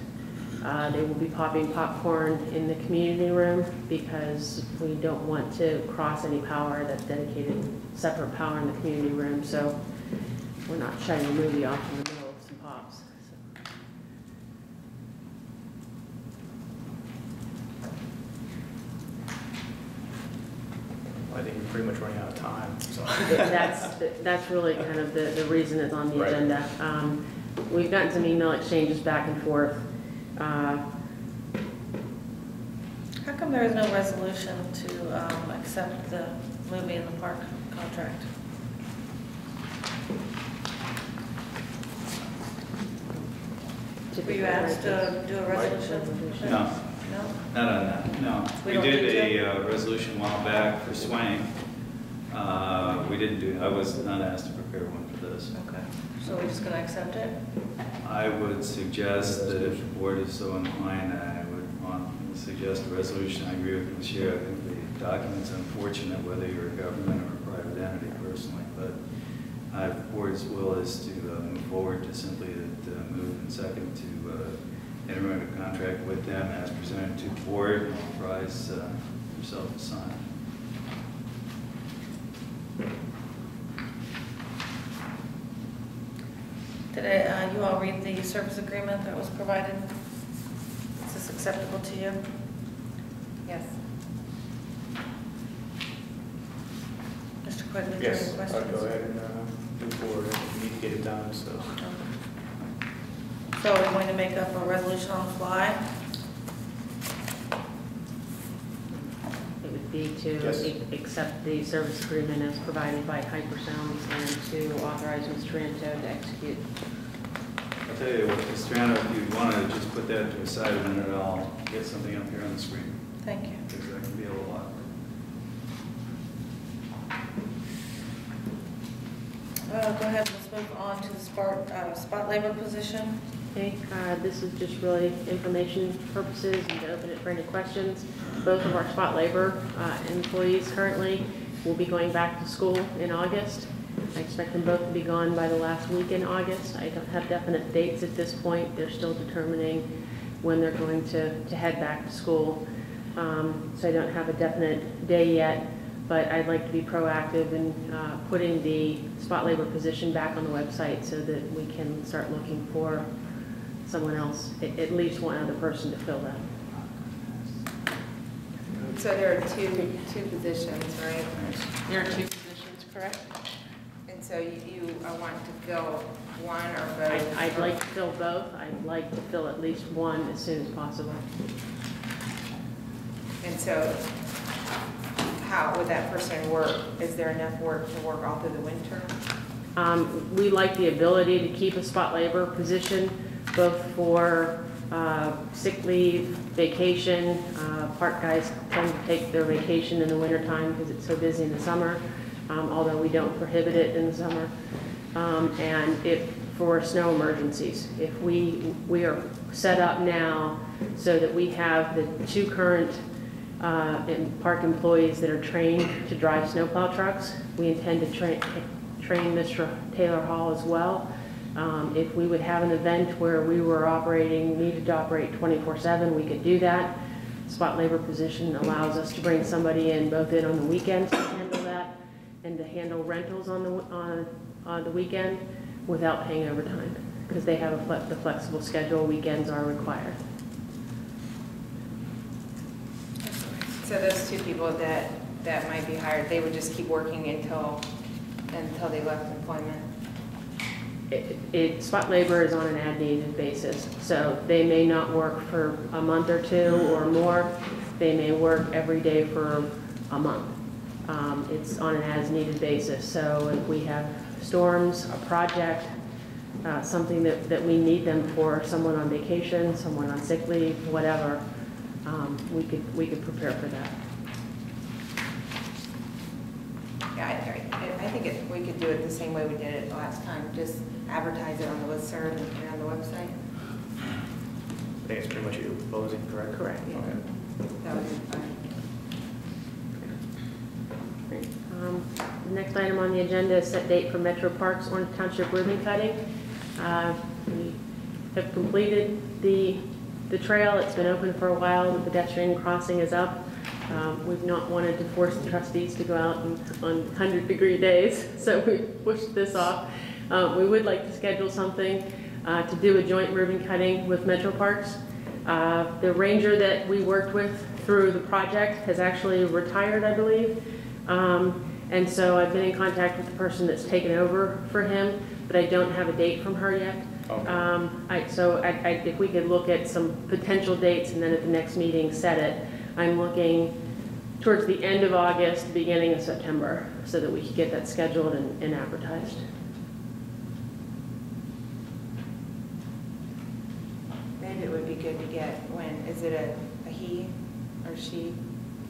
They will be popping popcorn in the community room because we don't want to cross any power that's dedicated, separate power in the community room. So we're not shutting the movie off in the middle of some pops. I think we're pretty much running out of time, so. That's really kind of the reason it's on the Right. agenda. We've gotten some email exchanges back and forth. How come there is no resolution to accept the movie in the park contract? Were you asked to do a resolution? No, No? not on that, no. We We don't did need a resolution a while back for Swank. We didn't do, I was not asked to prepare one for this. Okay, so we're just gonna accept it? I would suggest that if the board is so inclined, I would want to suggest a resolution. I agree with Ms. Shea. I think the document's unfortunate, whether you're a government or a private entity personally, but if the board's will is to move forward to simply move and second to enter into a contract with them as presented to the board and authorize yourself to sign. Did you all read the service agreement that was provided? Is this acceptable to you? Yes. Mr. Quigley, do you have Yes, any I'll questions? go ahead and move forward. We need to get it done, so. So we're going to make up a resolution on the fly? It would be to Yes. accept the service agreement as provided by Hyper Sounds and to authorize Ms. Taranto to execute. tell you, Mr. Anna, if you want to just put that to a side a minute, I'll get something up here on the screen, Thank you. because that can be a lot. Go ahead, let's move on to the spot labor position. Okay, this is just really information purposes and to open it for any questions. Both of our spot labor employees currently will be going back to school in August. I expect them both to be gone by the last week in August. I don't have definite dates at this point. They're still determining when they're going to head back to school. So I don't have a definite day yet, but I'd like to be proactive in putting the spot labor position back on the website so that we can start looking for someone else, at least one other person to fill that. So there are two positions, right? There are two positions, correct? And so you want to fill one or both? I'd like to fill both. I'd like to fill at least one as soon as possible. And so how would that person work? Is there enough work to work all through the winter? We like the ability to keep a spot labor position, both for sick leave, vacation. Park guys tend to take their vacation in the wintertime because it's so busy in the summer, although we don't prohibit it in the summer. And if for snow emergencies, if we are set up now so that we have the two current park employees that are trained to drive snowplow trucks. We intend to train Mr. Taylor Hall as well. If we would have an event where we were needed to operate 24/7, we could do that. Spot labor position allows us to bring somebody in both on the weekends to handle that and to handle rentals on the weekend without paying overtime because they have the flexible schedule. Weekends are required. So those two people that might be hired, they would just keep working until they left employment? Spot labor is on an as-needed basis, so they may not work for a month or two or more. They may work every day for a month. It's on an as-needed basis, so if we have storms, a project, something that we need them for, someone on vacation, someone on sick leave, whatever, we could prepare for that. Yeah, I think we could do it the same way we did it last time, just advertise it on the listserv and on the website. I think it's pretty much you proposing, correct? Correct, yeah. Okay. That would be fine. Great. The next item on the agenda is set date for Metro Parks Orange Township ribbon cutting. We have completed the trail. It's been open for a while. The pedestrian crossing is up. We've not wanted to force the trustees to go out on 100-degree days, so we pushed this off. We would like to schedule something to do a joint ribbon cutting with Metro Parks. The ranger that we worked with through the project has actually retired, I believe. And so I've been in contact with the person that's taken over for him, but I don't have a date from her yet. Okay. If we could look at some potential dates and then at the next meeting set it, I'm looking towards the end of August, beginning of September, so that we could get that scheduled and advertised. Maybe it would be good to get, is it a he or she?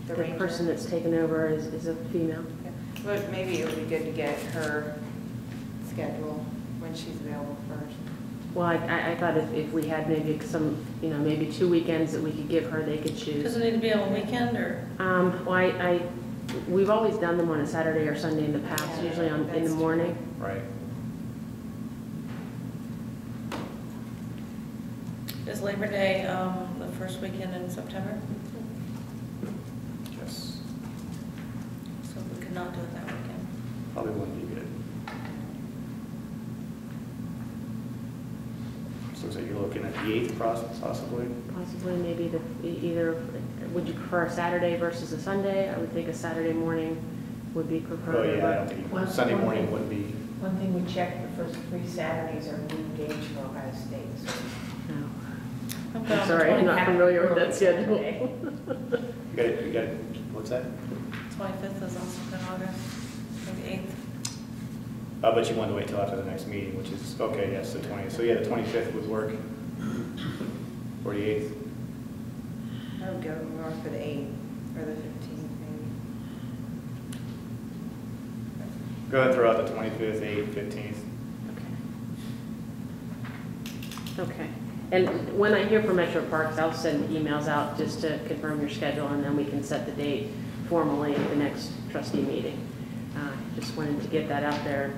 The ranger? person that's taken over is a female. But maybe it would be good to get her schedule when she's available first. Well, I thought if we had maybe some, maybe 2 weekends that we could give her, they could choose. Does it need to be on a weekend or? Well, we've always done them on a Saturday or Sunday in the past, Yeah, usually in the morning. Right. Is Labor Day the first weekend in September? Yes. So we could not do it that weekend. Probably wouldn't be good. So looks like you're looking at the 8th possibly? Possibly maybe either, would you prefer a Saturday versus a Sunday? I would think a Saturday morning would be preferred. Oh, yeah, I don't think, Sunday morning wouldn't be. One thing we checked, the first 3 Saturdays are new days for Ohio State. So No. I'm Sorry, I'm not familiar with that schedule. You got it, what's that? 25th is also in August, maybe 8th. But you wanted to wait till after the next meeting, which is, okay, yes, the 20th. So yeah, the 25th would work. Or the 8th. I would go more for the 8th or the 15th maybe. Go ahead and throw out the 25th, 8th, 15th. Okay. And when I hear from Metro Parks, I'll send emails out just to confirm your schedule, and then we can set the date formally at the next trustee meeting. Just wanted to get that out there,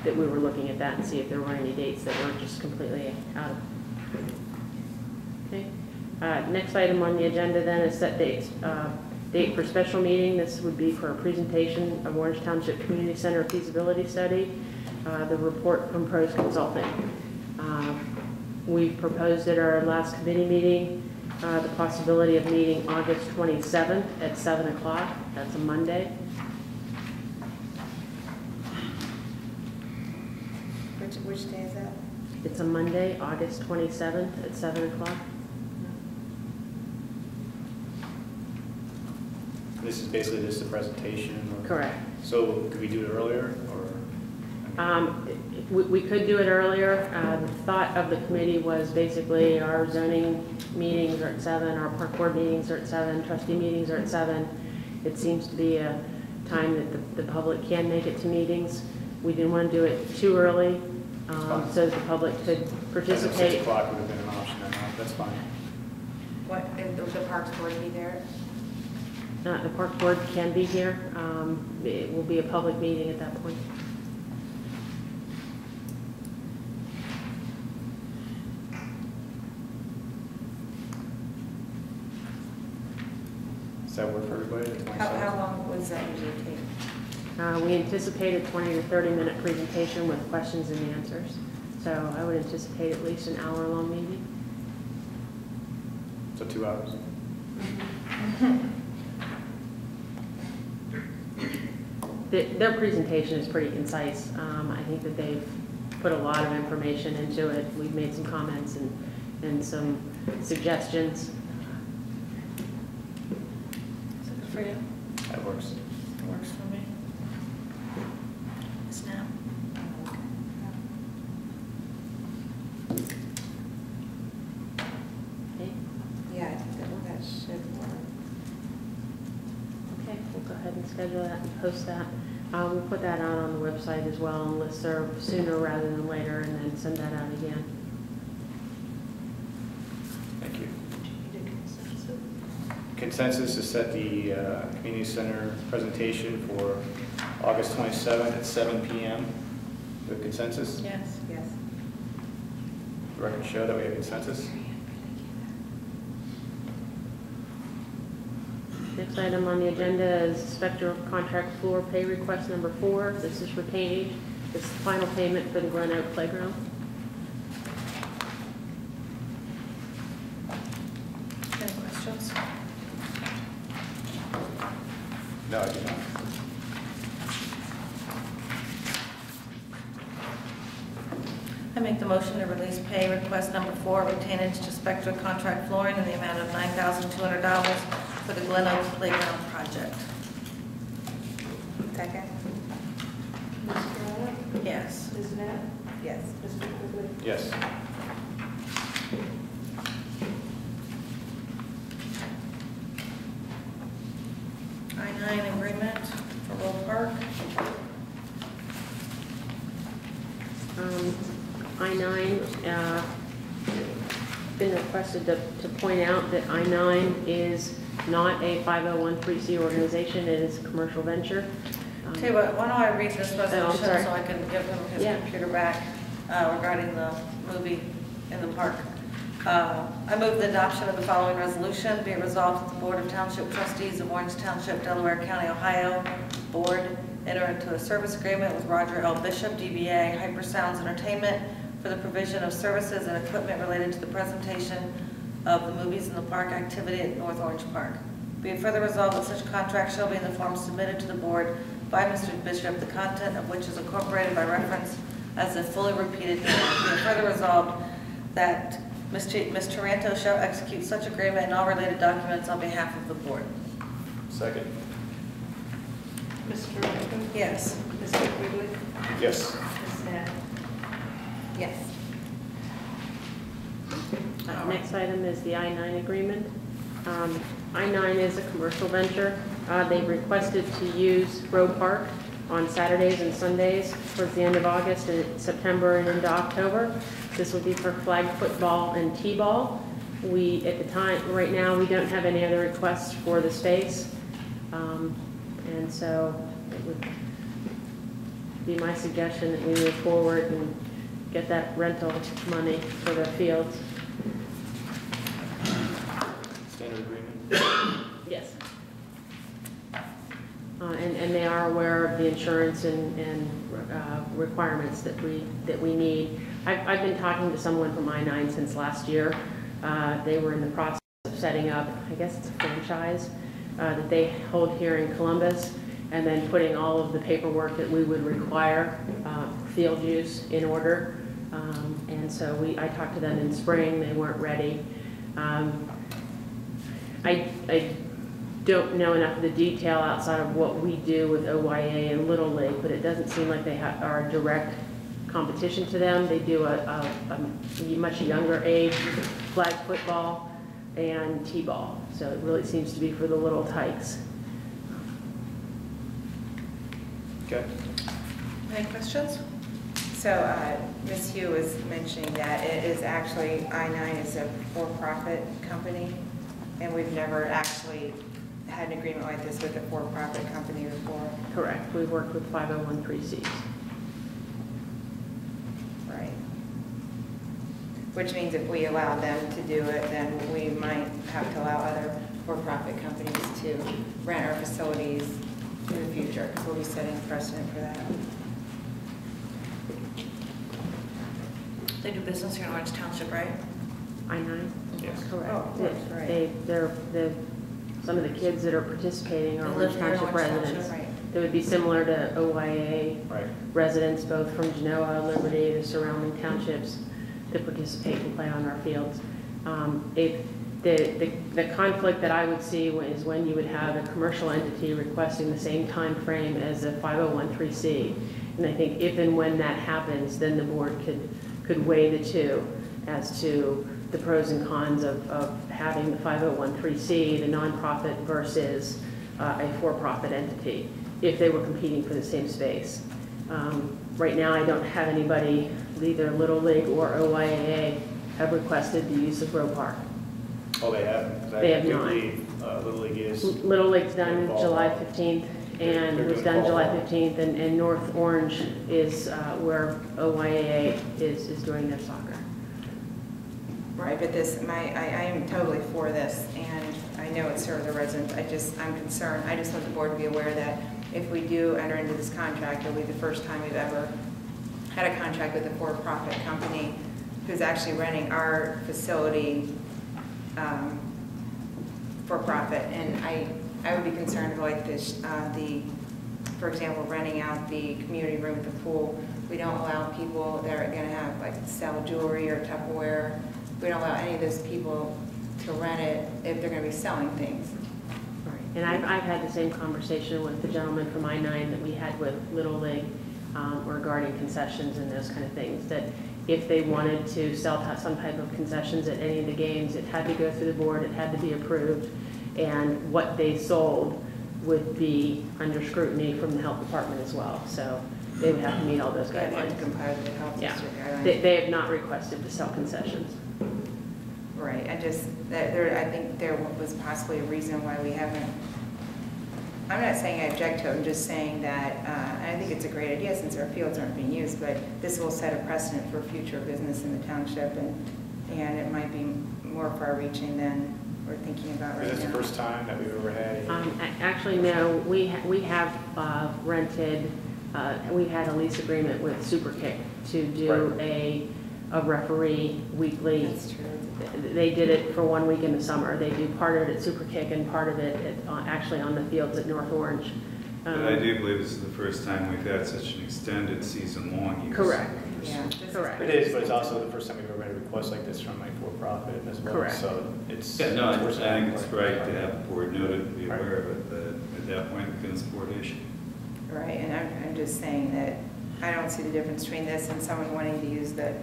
that we were looking at that and see if there were any dates that were just completely out of. Okay. Next item on the agenda then is set dates. Date for special meeting. This would be for a presentation of Orange Township Community Center feasibility study, the report from Pros Consulting. We proposed at our last committee meeting the possibility of meeting August 27th at 7 o'clock. That's a Monday. Which day is that? It's a Monday, August 27th at 7 o'clock. This is basically just a presentation? Or, Correct. so could we do it earlier? Or We could do it earlier. The thought of the committee was basically our zoning meetings are at 7, our park board meetings are at 7, trustee meetings are at 7. It seems to be a time that the public can make it to meetings. We didn't want to do it too early so that the public could participate. 6 o'clock would have been an option. That's fine. What, and the Parks Board be there? The park board can be here. It will be a public meeting at that point. Does that work for everybody? The 27th? How long was that usually take? We anticipate a 20 to 30-minute presentation with questions and answers. So I would anticipate at least an hour-long meeting. So 2 hours. Their presentation is pretty concise. I think that they've put a lot of information into it. We've made some comments and some suggestions. Is it good for you? That works. It works for me. Yes, now. Okay. Yeah, I think that should work. Okay, we'll go ahead and schedule that and post that. We'll put that out on the website as well and listserv sooner rather than later, and then send that out again. Thank you. Consensus to set the community center presentation for August 27th at 7 p.m. With consensus? Yes. Yes. The record show that we have consensus. Next item on the agenda is Spectrum Contract Floor Pay Request number 4. This is retainage. This is the final payment for the Glen Oak Playground. Any questions? No, I do not. I make the motion to release pay request number 4, retainage to Spectra Contract Flooring in the amount of $9,200 for the Glen Oaks Playground project. Second? Ms. Bryant? Yes. Ms. Knapp? Yes. Mr. Quigley? Yes. I-9 agreement for Roll Park. I-9, been requested to point out that I-9 is not a 501(c) organization. It is a commercial venture. Tell you what, why don't I read this resolution sorry. so I can give him his Yeah. computer back regarding the movie in the park. I move the adoption of the following resolution. Be it resolved that the Board of Township Trustees of Orange Township, Delaware County, Ohio, Board, enter into a service agreement with Roger L. Bishop, DBA Hypersounds Entertainment, for the provision of services and equipment related to the presentation of the movies in the park activity at North Orange Park. Be it further resolved that such contract shall be in the form submitted to the board by Mr. Bishop, the content of which is incorporated by reference as a fully repeated. Be it further resolved that Ms. Taranto shall execute such agreement and all related documents on behalf of the board. Second. Ms. Taranto? Yes. Mr. Quigley? Yes. Ms. Smith? Yes. Next item is the I-9 agreement. I-9 is a commercial venture. They've requested to use Roe Park on Saturdays and Sundays towards the end of August and September and into October. This would be for flag football and t-ball. We, at the time, right now, we don't have any other requests for the space. And so it would be my suggestion that we move forward and get that rental money for the fields. Standard agreement. Yes. And they are aware of the insurance and requirements that we need. I've been talking to someone from I-9 since last year. They were in the process of setting up, I guess it's a franchise, that they hold here in Columbus, and then putting all of the paperwork that we would require, field use in order. And so I talked to them in spring. They weren't ready. I don't know enough of the detail outside of what we do with OYA and Little League, but it doesn't seem like they are a direct competition to them. They do a much younger age flag football and t-ball, so it really seems to be for the little tykes. Okay. Any questions? So Ms. Hugh was mentioning that it is actually, I-9 is a for-profit company, and we've never actually had an agreement like this with a for-profit company before. Correct. We've worked with 501(c)(3)s. Right. Which means if we allow them to do it, then we might have to allow other for-profit companies to rent our facilities in the future, because we'll be setting precedent for that. They do business here in Orange Township, right? I-9? Yes. Correct. Oh, of course, right. Some of the kids that are participating are They Orange live here in Township Orange residents. Township. Right. They would be similar to OYA Right. residents, both from Genoa, Liberty, the surrounding townships that participate and play on our fields. The conflict that I would see is when you would have a commercial entity requesting the same time frame as a 501(c). And I think if and when that happens, then the board could weigh the two as to the pros and cons of having the 501(c), the nonprofit versus a for-profit entity, if they were competing for the same space. Right now, I don't have anybody, either Little League or OYAA, have requested the use of Roe Park. Oh, they haven't? They have not. Little League is. Little League's done Fall. July 15th, and They're was doing done fall. July 15th, and North Orange is where OYAA is doing their soccer. Right, but I am totally for this, and I know it serves the residents. I'm concerned. I just want the board to be aware that if we do enter into this contract, it'll be the first time we've ever had a contract with a for-profit company who's actually renting our facility for profit. And I would be concerned with like this, for example, renting out the community room at the pool. We don't allow people that are going to have like sell jewelry or Tupperware. We don't allow any of those people to rent it if they're going to be selling things. Right. And I've had the same conversation with the gentleman from I-9 that we had with Little League regarding concessions and those kind of things, that if they wanted to sell some type of concessions at any of the games, it had to go through the board, it had to be approved, and what they sold would be under scrutiny from the health department as well. So they would have to meet all those They have to guidelines. comply with the health Yeah. district guidelines. They have not requested to sell concessions. Right, I think there was possibly a reason why we haven't, I'm not saying I object to it, I'm just saying that I think it's a great idea since our fields aren't being used, but this will set a precedent for future business in the township, and it might be more far-reaching than we're thinking about right now. Is this the first time that we've ever had a? Actually, no, we have rented, we had a lease agreement with Super Kick to do a referee weekly. That's true. They did it for 1 week in the summer. They do part of it at Super Kick and part of it actually on the fields at North Orange. But I do believe this is the first time we've had such an extended season-long use. Correct. Yeah, this is Correct. It is, but it's also the first time we've ever had a request like this from a for-profit as well. Correct. So it's. Yeah, no, I it's first time. think it's right to have the board noted and be aware of it, but at that point, it becomes a board issue. Right, and I'm just saying that I don't see the difference between this and someone wanting to use the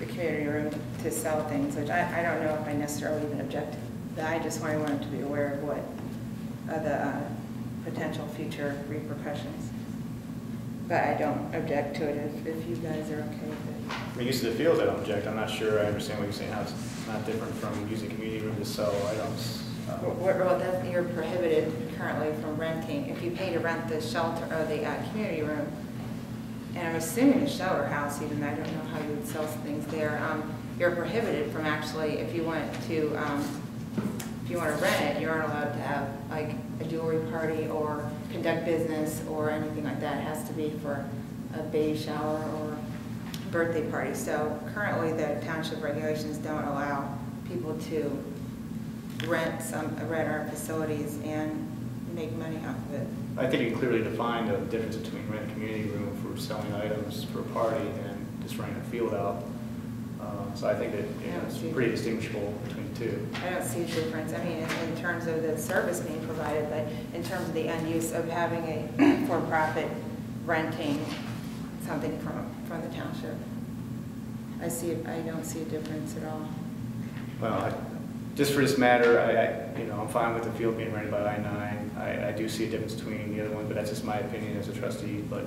community room to sell things, which I don't know if I necessarily even object to that. I just want everyone to be aware of what the potential future repercussions. But I don't object to it if you guys are okay with it. I mean, use of the fields, I don't object. I'm not sure I understand what you're saying, how it's not different from using community room to sell items. Well, that you're prohibited currently from renting. If you pay to rent the shelter or the community room, and I'm assuming a shelter house, even though I don't know how you would sell things there, you're prohibited from actually, if you want to rent it, you aren't allowed to have like a jewelry party or conduct business or anything like that. It has to be for a baby shower or birthday party. So currently the township regulations don't allow people to rent our facilities and make money off of it. I think you can clearly define the difference between rent a community room for selling items for a party and just renting a field out. So I think that it's pretty distinguishable between the two. I don't see a difference. I mean, in terms of the service being provided, but in terms of the end use of having a for-profit renting something from the township, I don't see a difference at all. Well, just for this matter, I'm fine with the field being rented by I-9. I do see a difference between the other one, but that's just my opinion as a trustee. But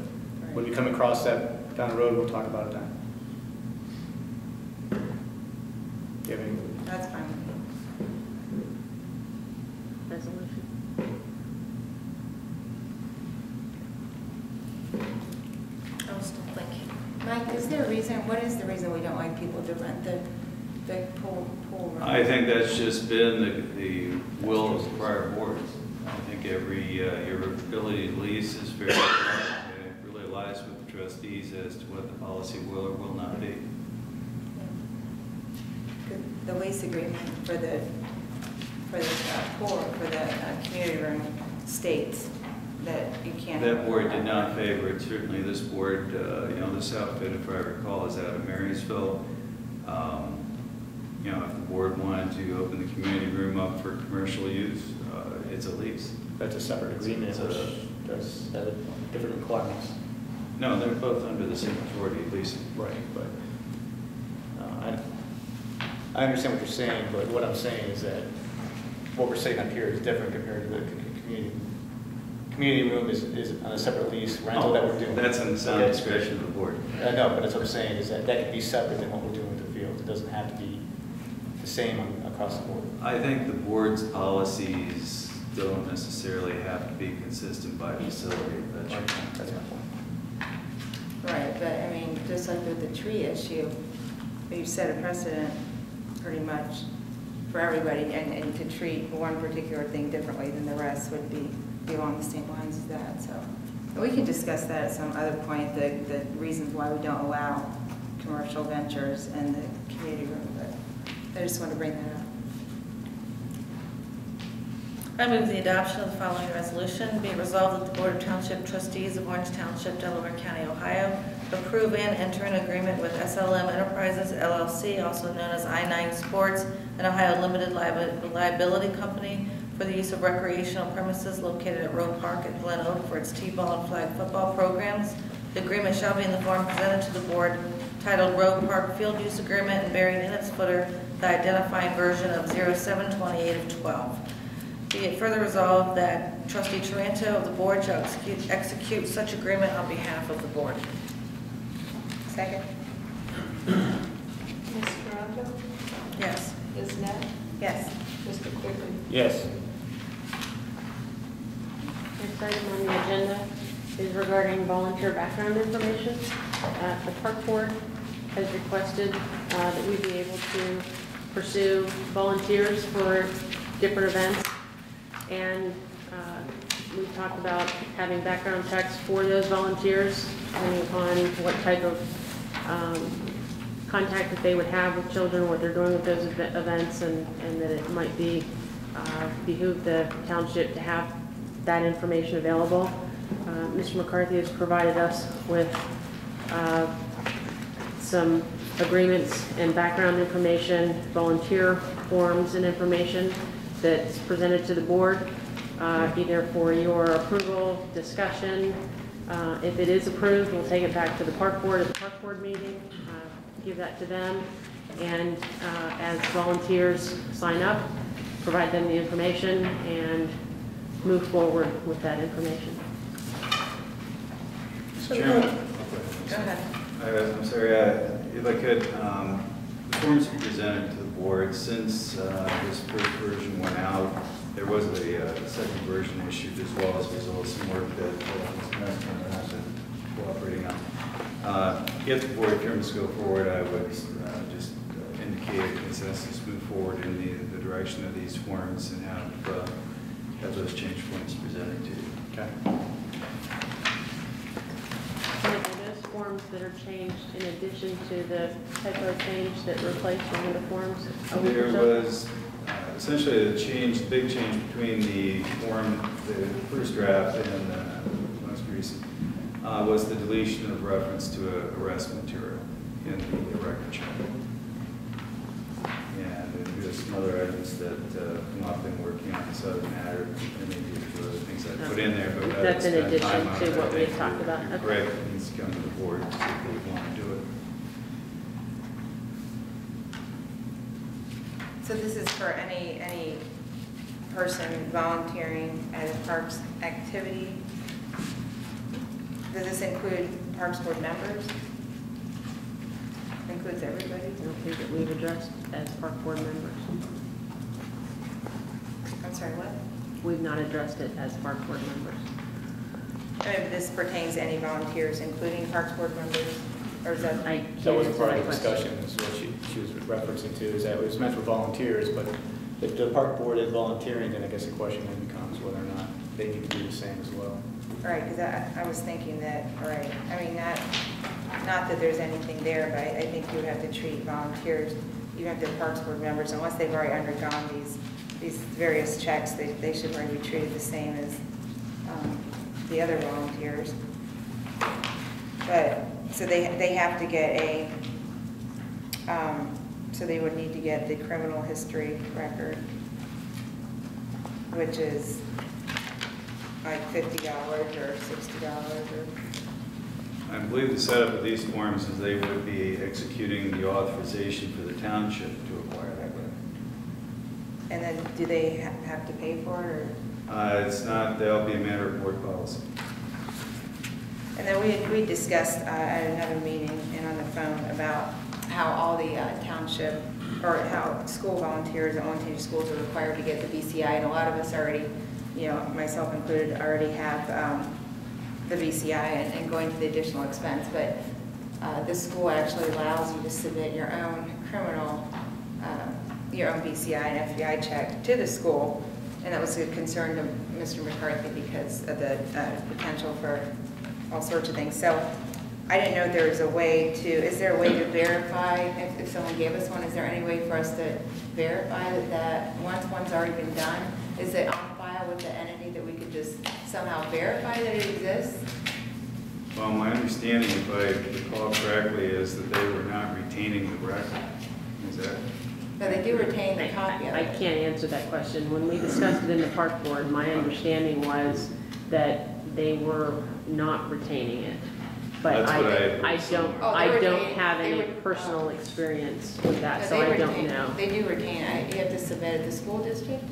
when we come across that down the road, we'll talk about it then. Do you have any? That's fine. Resolution. I was still thinking. Mike, is there a reason, what is the reason we don't like people to rent the pool room? I think that's just been the will of the prior boards. I think your ability to lease is very important. It really lies with the trustees as to what the policy will or will not be. The lease agreement for the pool, for the community room states that you can't. That board did not favor it. Certainly this board, this outfit, if I recall, is out of Marysville. If the board wanted to open the community room up for commercial use, it's a lease. That's a separate agreement, which does have different requirements. No, they're both under the same authority of leasing. Right, but I understand what you're saying, but what I'm saying is that what we're saying up here is different compared to the community. Community room is on a separate lease rental that we're doing. That's in the sound discretion of the board. I know, but that's what I'm saying, is that can be separate than what we're doing with the field. It doesn't have to be the same across the board. I think the board's policies don't necessarily have to be consistent by facility. That's my point. Right, but I mean, just like with the tree issue, you've set a precedent pretty much for everybody, and to treat one particular thing differently than the rest would be along the same lines as that. So we can discuss that at some other point, the reasons why we don't allow commercial ventures in the community room, but I just want to bring that up. I move the adoption of the following resolution. Be it resolved that the Board of Township Trustees of Orange Township, Delaware County, Ohio, approve and enter an agreement with SLM Enterprises, LLC, also known as I-9 Sports, an Ohio limited liability company, for the use of recreational premises located at Roe Park at Glen Oak for its T-ball and flag football programs. The agreement shall be in the form presented to the board titled Roe Park Field Use Agreement and bearing in its footer the identifying version of 0728 of 12. Be it further resolved that Trustee Taranto of the board shall execute such agreement on behalf of the board. Second? Ms. Toronto? Yes. Ms. Net? Yes. Mr. Quigley? Yes. Next item on the agenda is regarding volunteer background information. The park board has requested that we be able to pursue volunteers for different events. And we talked about having background checks for those volunteers, depending upon what type of contact that they would have with children, what they're doing with those events, and that it might be behoove the township to have that information available. Mr. McCarthy has provided us with some agreements and background information, volunteer forms and information that's presented to the board, either for your approval, discussion, If it is approved, we'll take it back to the park board at the park board meeting, give that to them, and as volunteers sign up, provide them the information and move forward with that information. Mr. Chairman. Go ahead. I'm sorry, if I could, the forms we presented to the board, since this first version went out, there was a second version issued as well as a result of some work that Ms. Mesmer has been cooperating on. If the board terms go forward, I would just indicate a consensus, move forward in the direction of these forms and have those change forms presented to you. Okay. And are those forms that are changed in addition to the typo change that replaced one of the forms? There was essentially a big change between the form, the first draft and the most recent, was the deletion of reference to arrest material in the record check. And there's some other items that I'm not been working on this other matter, and maybe a few other things I put in there, but That's in spent addition time on to it. what I we had think talked about. you're Okay. correct, it needs to come to the board to see if they want to do it. So this is for any person volunteering at a parks activity? Does this include Parks Board members? Includes everybody? I don't think that we've addressed as park board members. I'm sorry, what? We've not addressed it as park board members. I mean, this pertains to any volunteers, including Parks Board members, or is that? I That can't wasn't answer part that of the question. discussion, is what she was referencing to, is that it was meant for volunteers, but if the park board is volunteering, then I guess the question then becomes whether or not they need to do the same as well. Right, because I was thinking that, right, I mean, not that there's anything there, but I think you would have to treat volunteers, you have to Parks Board members, unless they've already undergone these various checks, they should already be treated the same as the other volunteers. But, so they have to get so they would need to get the criminal history record, which is like $50 or $60 or... I believe the setup of these forms is they would be executing the authorization for the township to acquire that record. And then do they have to pay for it, or? It's not, that'll be a matter of board policy. And then we discussed at another meeting and on the phone about how all the township, or how school volunteers at Olentangy schools are required to get the BCI, and a lot of us already, you know, myself included, already have the BCI and going to the additional expense, but this school actually allows you to submit your own criminal, your own BCI and FBI check to the school, and that was a concern to Mr. McCarthy because of the potential for all sorts of things. So I didn't know if there was a way to, is there a way to verify, if someone gave us one, is there any way for us to verify that once one's already been done, is it on file with the entity that we could just somehow verify that it exists? Well, my understanding, if I recall correctly, is that they were not retaining the record. Is that? No, they do retain the copy of I it. can't answer that question. When we discussed it in the park board, my understanding was that they were not retaining it. But That's what I had heard I somewhere. Oh, I they don't retain- have they any would- personal experience with that, No, so they I don't retain- know. They do retain it. You have to submit it to the school district?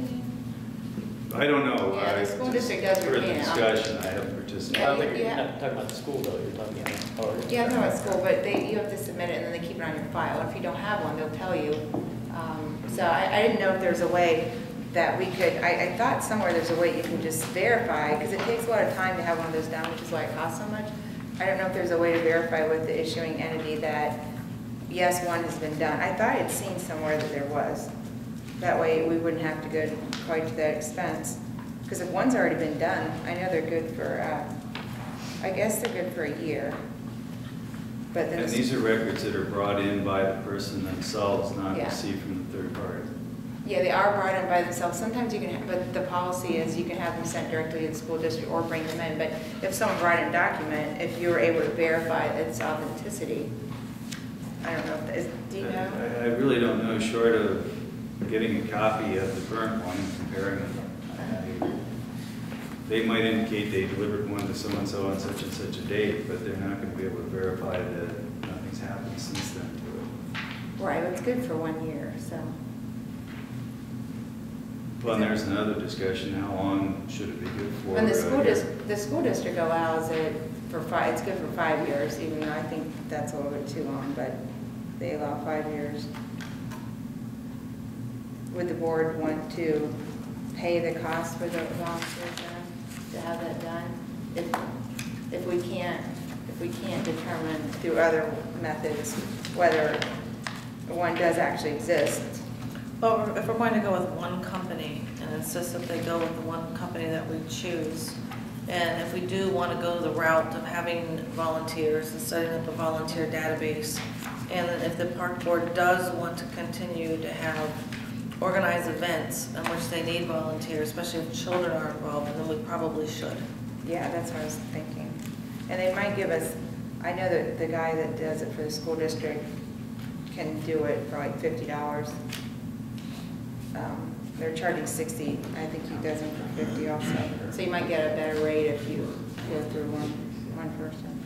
I don't know. Yeah, the I school just district does heard the retain it. discussion. I haven't participated. I don't think you're talking about the school though, you're talking about. Yeah, I'm talking about school, but you have to submit it and then they keep it on your file. If you don't have one, they'll tell you. So I didn't know if there's a way that we could, I thought somewhere there's a way you can just verify, because it takes a lot of time to have one of those done, which is why it costs so much. I don't know if there's a way to verify with the issuing entity that, yes, one has been done. I thought I'd seen somewhere that there was. That way we wouldn't have to go quite to that expense. Because if one's already been done, I know they're good for, I guess they're good for a year. But then And these are records that are brought in by the person themselves, not Yeah. received from the third party. yeah, they are brought in by themselves. Sometimes you can, but the policy is you can have them sent directly to the school district or bring them in. But if someone brought in a document, if you were able to verify its authenticity, I don't know if that is, do you know? I really don't know, short of getting a copy of the current one and comparing them. they might indicate they delivered one to so-and-so on such and such a date, but they're not going to be able to verify that nothing's happened since then to it. Right, well, it's good for 1 year, so. Well, and there's another discussion, how long should it be good for? When the school district allows it for it's good for 5 years, even though I think that's a little bit too long, but they allow 5 years. Would the board want to pay the cost for the volunteers then, to have that done? If we can't determine through other methods whether one does actually exist. Well, if we're going to go with one company and insist that they go with the one company that we choose, and if we do want to go the route of having volunteers and setting up a volunteer database, and if the park board does want to continue to have organized events in which they need volunteers, especially if children are involved, then we probably should. Yeah, that's what I was thinking. And they might give us, I know that the guy that does it for the school district can do it for like $50. They're charging 60. I think he does them for 50 also. So you might get a better rate if you go through one person.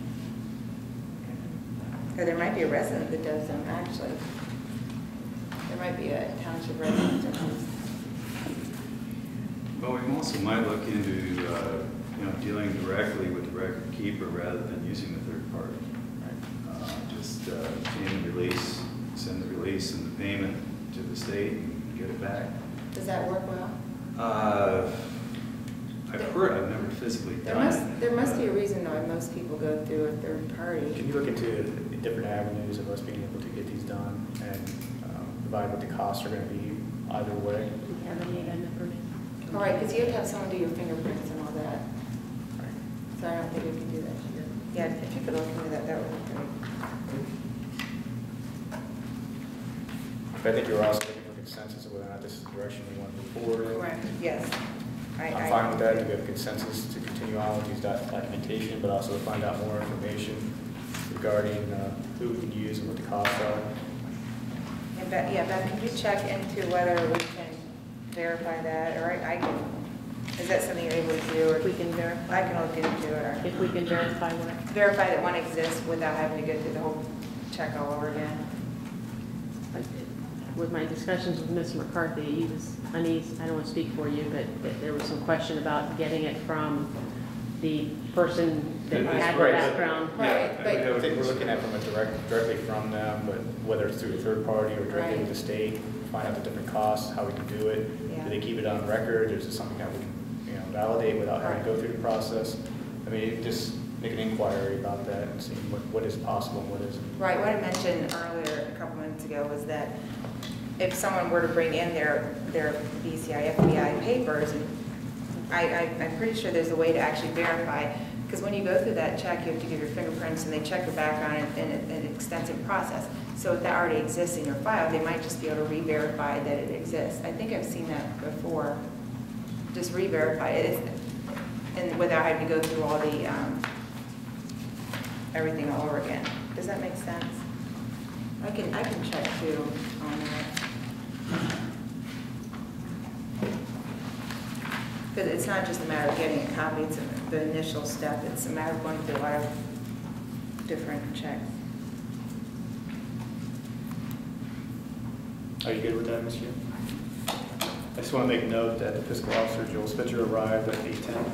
Or there might be a resident that does them, actually. There might be a township resident that does. Well, we also might look into, dealing directly with the record keeper rather than using the third party. Just obtain the release, send the release and the payment to the state and get it back. Does that work well? I've heard, I've never physically done it. There must be a reason why most people go through a third party. Can you look into different avenues of us being able to get these done and provide what the costs are going to be either way? Do you have any of that information? All right, because you have to have someone do your fingerprints and all that. So I don't think we can do that here. Yeah, if you could look into that, that would be great. But I think you're also looking for consensus of whether or not this is the direction we want to move forward in. Correct, yes. I'm fine with that. If we have consensus to continue on with these documentation, but also to find out more information regarding who we can use and what the costs are. And Beth, can you check into whether we can verify that, or I can, is that something you're able to do? Or If we can verify. I can look into it, or If we can verify what? verify that one exists without having to go through the whole check all over again. With my discussions with Mr. McCarthy, he was uneasy, I don't want to speak for you, but there was some question about getting it from the person that had the background. Right, but I think we're looking at from directly from them, but whether it's through a third party or directly Right. with the state, find out the different costs, how we can do it. Yeah. Do they keep it on record? Is it something that we can, validate without having to go through the process? I mean, just make an inquiry about that and see what is possible and what isn't. right, what I mentioned earlier, a couple minutes ago, was that if someone were to bring in their BCI, FBI papers, and I'm pretty sure there's a way to actually verify, because when you go through that check, you have to give your fingerprints, and they check your background in an extensive process. So if that already exists in your file, they might just be able to re-verify that it exists. I think I've seen that before. Just re-verify it, and without having to go through all the everything all over again. Does that make sense? I can check too on that. Because it's not just a matter of getting a copy, it's the initial step. It's a matter of going through a lot of different checks. Are you good with that, Monsieur? I just want to make note that the fiscal officer, Joel Spitzer, arrived at 8:10.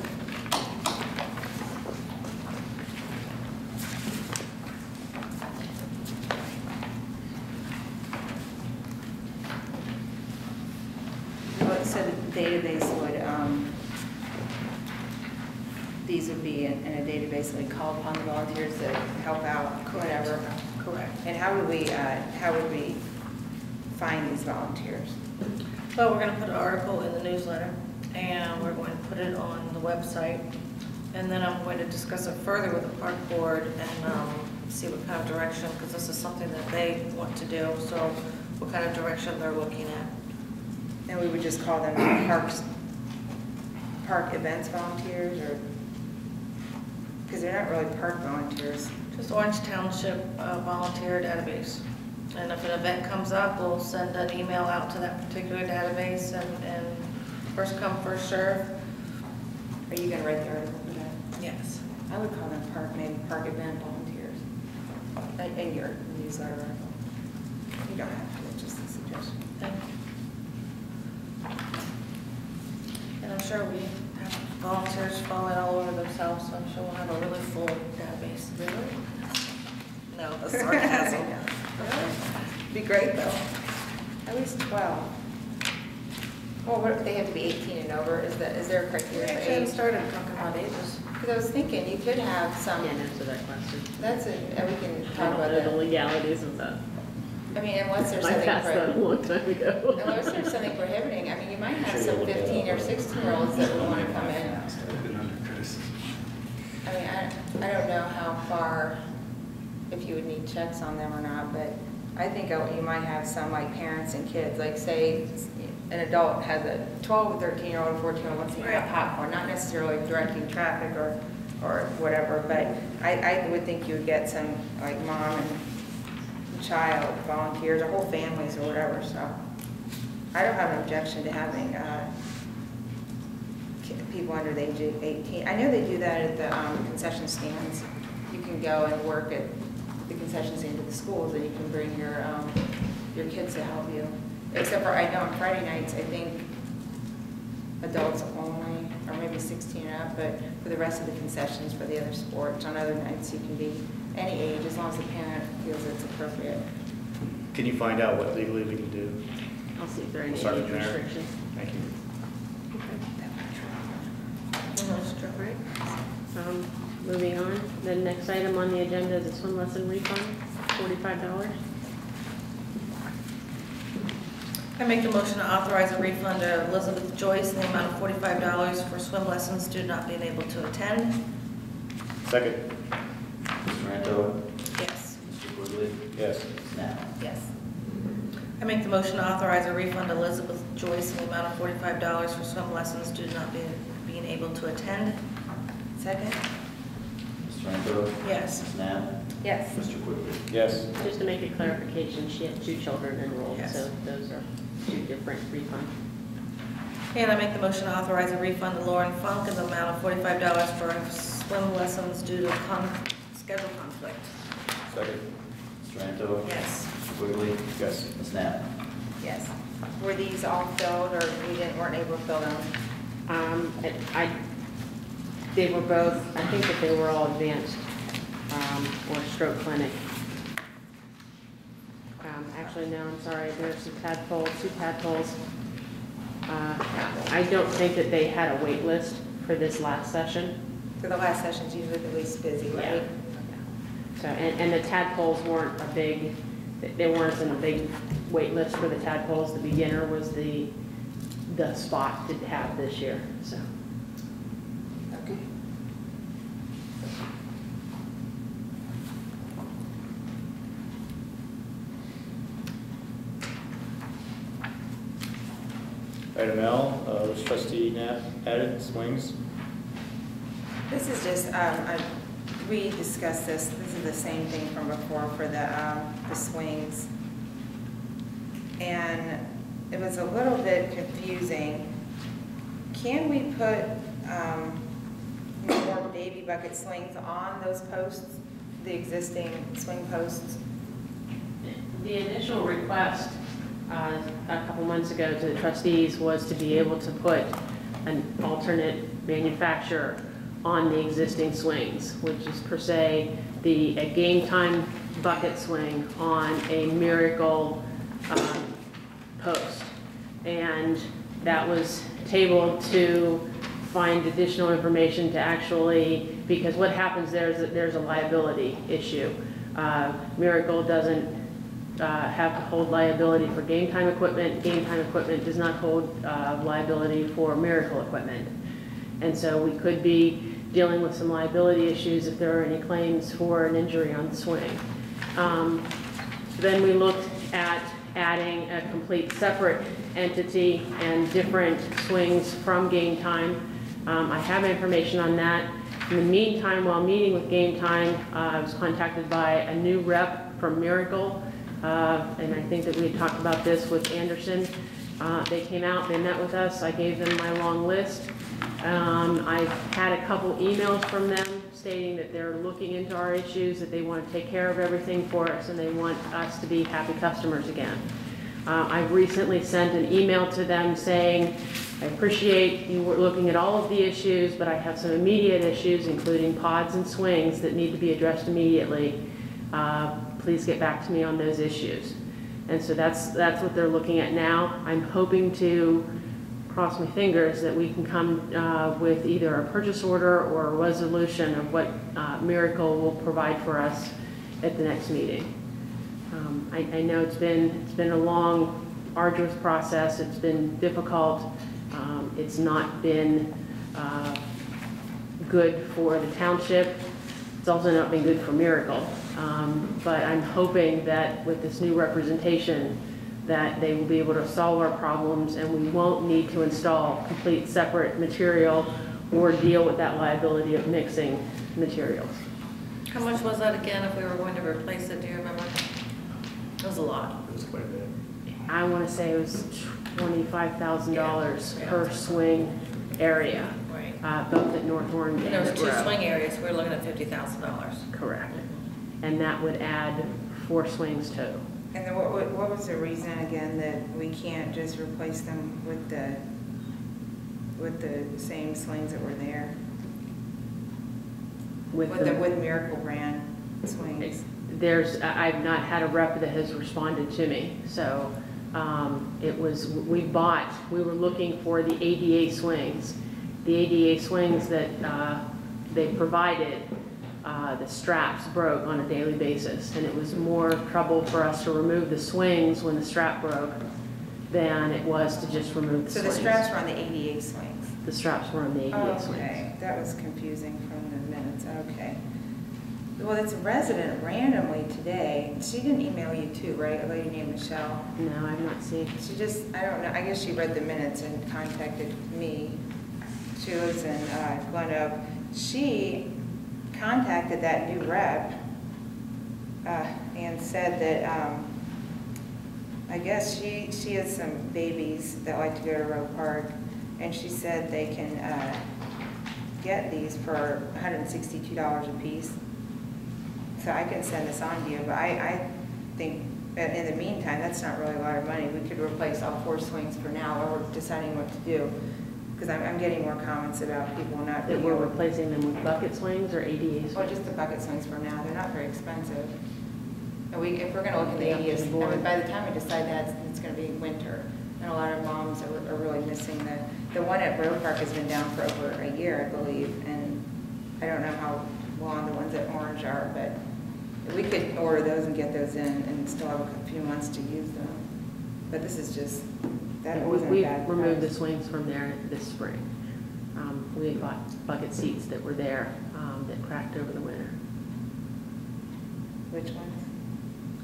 Well, it said that the database would, these would be in a database that we call upon the volunteers to help out, whatever. Correct. And how would we find these volunteers? Well, we're going to put an article in the newsletter, and we're going to put it on the website, and then I'm going to discuss it further with the park board and see what kind of direction, because this is something that they want to do, so what kind of direction they're looking at. And we would just call them park events volunteers, or, because they're not really park volunteers. Just Orange Township volunteer database. And if an event comes up, we'll send an email out to that particular database, and first come, first serve. Are you gonna write the article for that? Yes. I would call them maybe park event volunteers in your newsletter article. You don't have to, it's just a suggestion. Thank you. And I'm sure we have volunteers falling all over themselves, so I'm sure we'll have a really full database. Really? No, that's sarcasm. Be great, though. At least 12. Well, what if they have to be 18 and over? Is there a We criteria for actually haven't age? started talking about ages. Because I was thinking, you could have some, Can't answer that question. that's it, and we can I talk don't about know the it. legalities of that. I mean, unless there's I something, passed that a long time ago. unless there's something prohibiting, I mean, you might have some 15 or 16-year-olds that would want to come in. I've been under criticism. I mean, I don't know how far, if you would need checks on them or not, but I think you might have some like parents and kids, like say an adult has a 12 or 13-year-old or 14-year-old wants to have popcorn, not necessarily directing traffic or whatever, but I would think you would get some like mom and child volunteers or whole families or whatever, so I don't have an objection to having people under the age of 18. I know they do that at the concession stands. You can go and work at the concession stand at the schools, and you can bring your kids to help you. Except for, I know on Friday nights, I think adults only, or maybe 16 and up, but for the rest of the concessions, for the other sports, on other nights, you can be any age, as long as the parent feels it's appropriate. Can you find out what legally we can do? I'll see if there are any We'll start age with there. restrictions. Thank you. Moving on, the next item on the agenda is a swim lesson refund, $45. I make the motion to authorize a refund to Elizabeth Joyce in the amount of $45 for swim lessons due to not being able to attend. Second. Mr. Ranto? Yes. Mr. Quigley? Yes. Now. Yes. I make the motion to authorize a refund to Elizabeth Joyce in the amount of $45 for swim lessons due to not being able to attend. Second. Mr. Ranto? Yes. Ms. Knapp? Yes. Mr. Quigley? Yes. Just to make a clarification, she had 2 children enrolled, Yes. so those are 2 different refunds. And I make the motion to authorize a refund to Lauren Funk in the amount of $45 for swim lessons due to schedule conflict. Second. Mr. Ranto? Yes. Mr. Quigley? Yes. Ms. Knapp? Yes. Were these all filled, or weren't able to fill them? They were both, I think that they were all advanced or stroke clinic. Actually, no, I'm sorry, there's some tadpoles, 2 tadpoles. I don't think that they had a wait list for this last session. So the last session's usually the least busy, Yeah. right? So, and the tadpoles weren't a big, they weren't in a big wait list for the tadpoles. The beginner was the spot to have this year, so. Okay. Item L, was trustee Knapp added swings. This is just, we discussed this is the same thing from before for the swings. And it was a little bit confusing. Can we put more baby bucket swings on those posts, the existing swing posts? The initial request a couple months ago to the trustees was to be able to put an alternate manufacturer on the existing swings, which is per se a game time bucket swing on a Miracle post. And that was tabled to find additional information to actually, because what happens there is that there's a liability issue. Miracle doesn't have to hold liability for game time equipment. Game time equipment does not hold liability for Miracle equipment. And so we could be dealing with some liability issues if there are any claims for an injury on the swing. Then we looked at adding a complete separate entity and different swings from Game Time. I have information on that. In the meantime, while meeting with Game Time, I was contacted by a new rep from Miracle, and I think that we had talked about this with Anderson. They came out, they met with us, I gave them my long list. I've had a couple emails from them stating that they're looking into our issues, that they want to take care of everything for us, and they want us to be happy customers again. I've recently sent an email to them saying, I appreciate you looking at all of the issues, but I have some immediate issues, including pods and swings, that need to be addressed immediately. Please get back to me on those issues. And so that's what they're looking at now. I'm hoping to cross my fingers that we can come with either a purchase order or a resolution of what Miracle will provide for us at the next meeting. I know it's been a long, arduous process. It's been difficult. It's not been good for the township. It's also not been good for Miracle. But I'm hoping that with this new representation that they will be able to solve our problems and we won't need to install complete separate material or deal with that liability of mixing materials. How much was that again if we were going to replace it, do you remember? It was a lot. It was quite a bit. I want to say it was $25,000 per swing area, Right. both at North Orange And and there was at 2 Rowe. swing areas, we were looking at $50,000. Correct. And that would add 4 swings total. And then what was the reason again that we can't just replace them with the same swings that were there? With Miracle brand swings? I've not had a rep that has responded to me. So we were looking for the ADA swings. The ADA swings that they provided, the straps broke on a daily basis, and it was more trouble for us to remove the swings when the strap broke than it was to just remove the swings. So the straps were on the ADA swings? The straps were on the ADA swings. Okay, that was confusing from the minutes, okay. Well, it's a resident randomly today, she didn't email you too, right, a lady named Michelle? No, I've not seen. She just, I don't know, I guess she read the minutes and contacted me. She lives in Glen Oak. She contacted that new rep and said that I guess she has some babies that like to go to Roe Park, and she said they can get these for $162 a piece. So I can send this on to you, but I think that in the meantime, that's not really a lot of money. We could replace all 4 swings for now, or we're deciding what to do. Because I'm getting more comments about people not being That we're able. replacing them with bucket swings or ADA swings? Well, just the bucket swings for now. They're not very expensive. And if we're going to look at the Yeah, ADAs, board. I mean, by the time we decide that, it's going to be winter. And a lot of moms are really missing the one at Roe Park has been down for over a year, I believe. And I don't know how long the ones at Orange are, but we could order those and get those in and still have a few months to use them. But this is just, that wasn't a We've bad removed the price. swings from there this spring. We had bought bucket seats that were there that cracked over the winter, Which ones?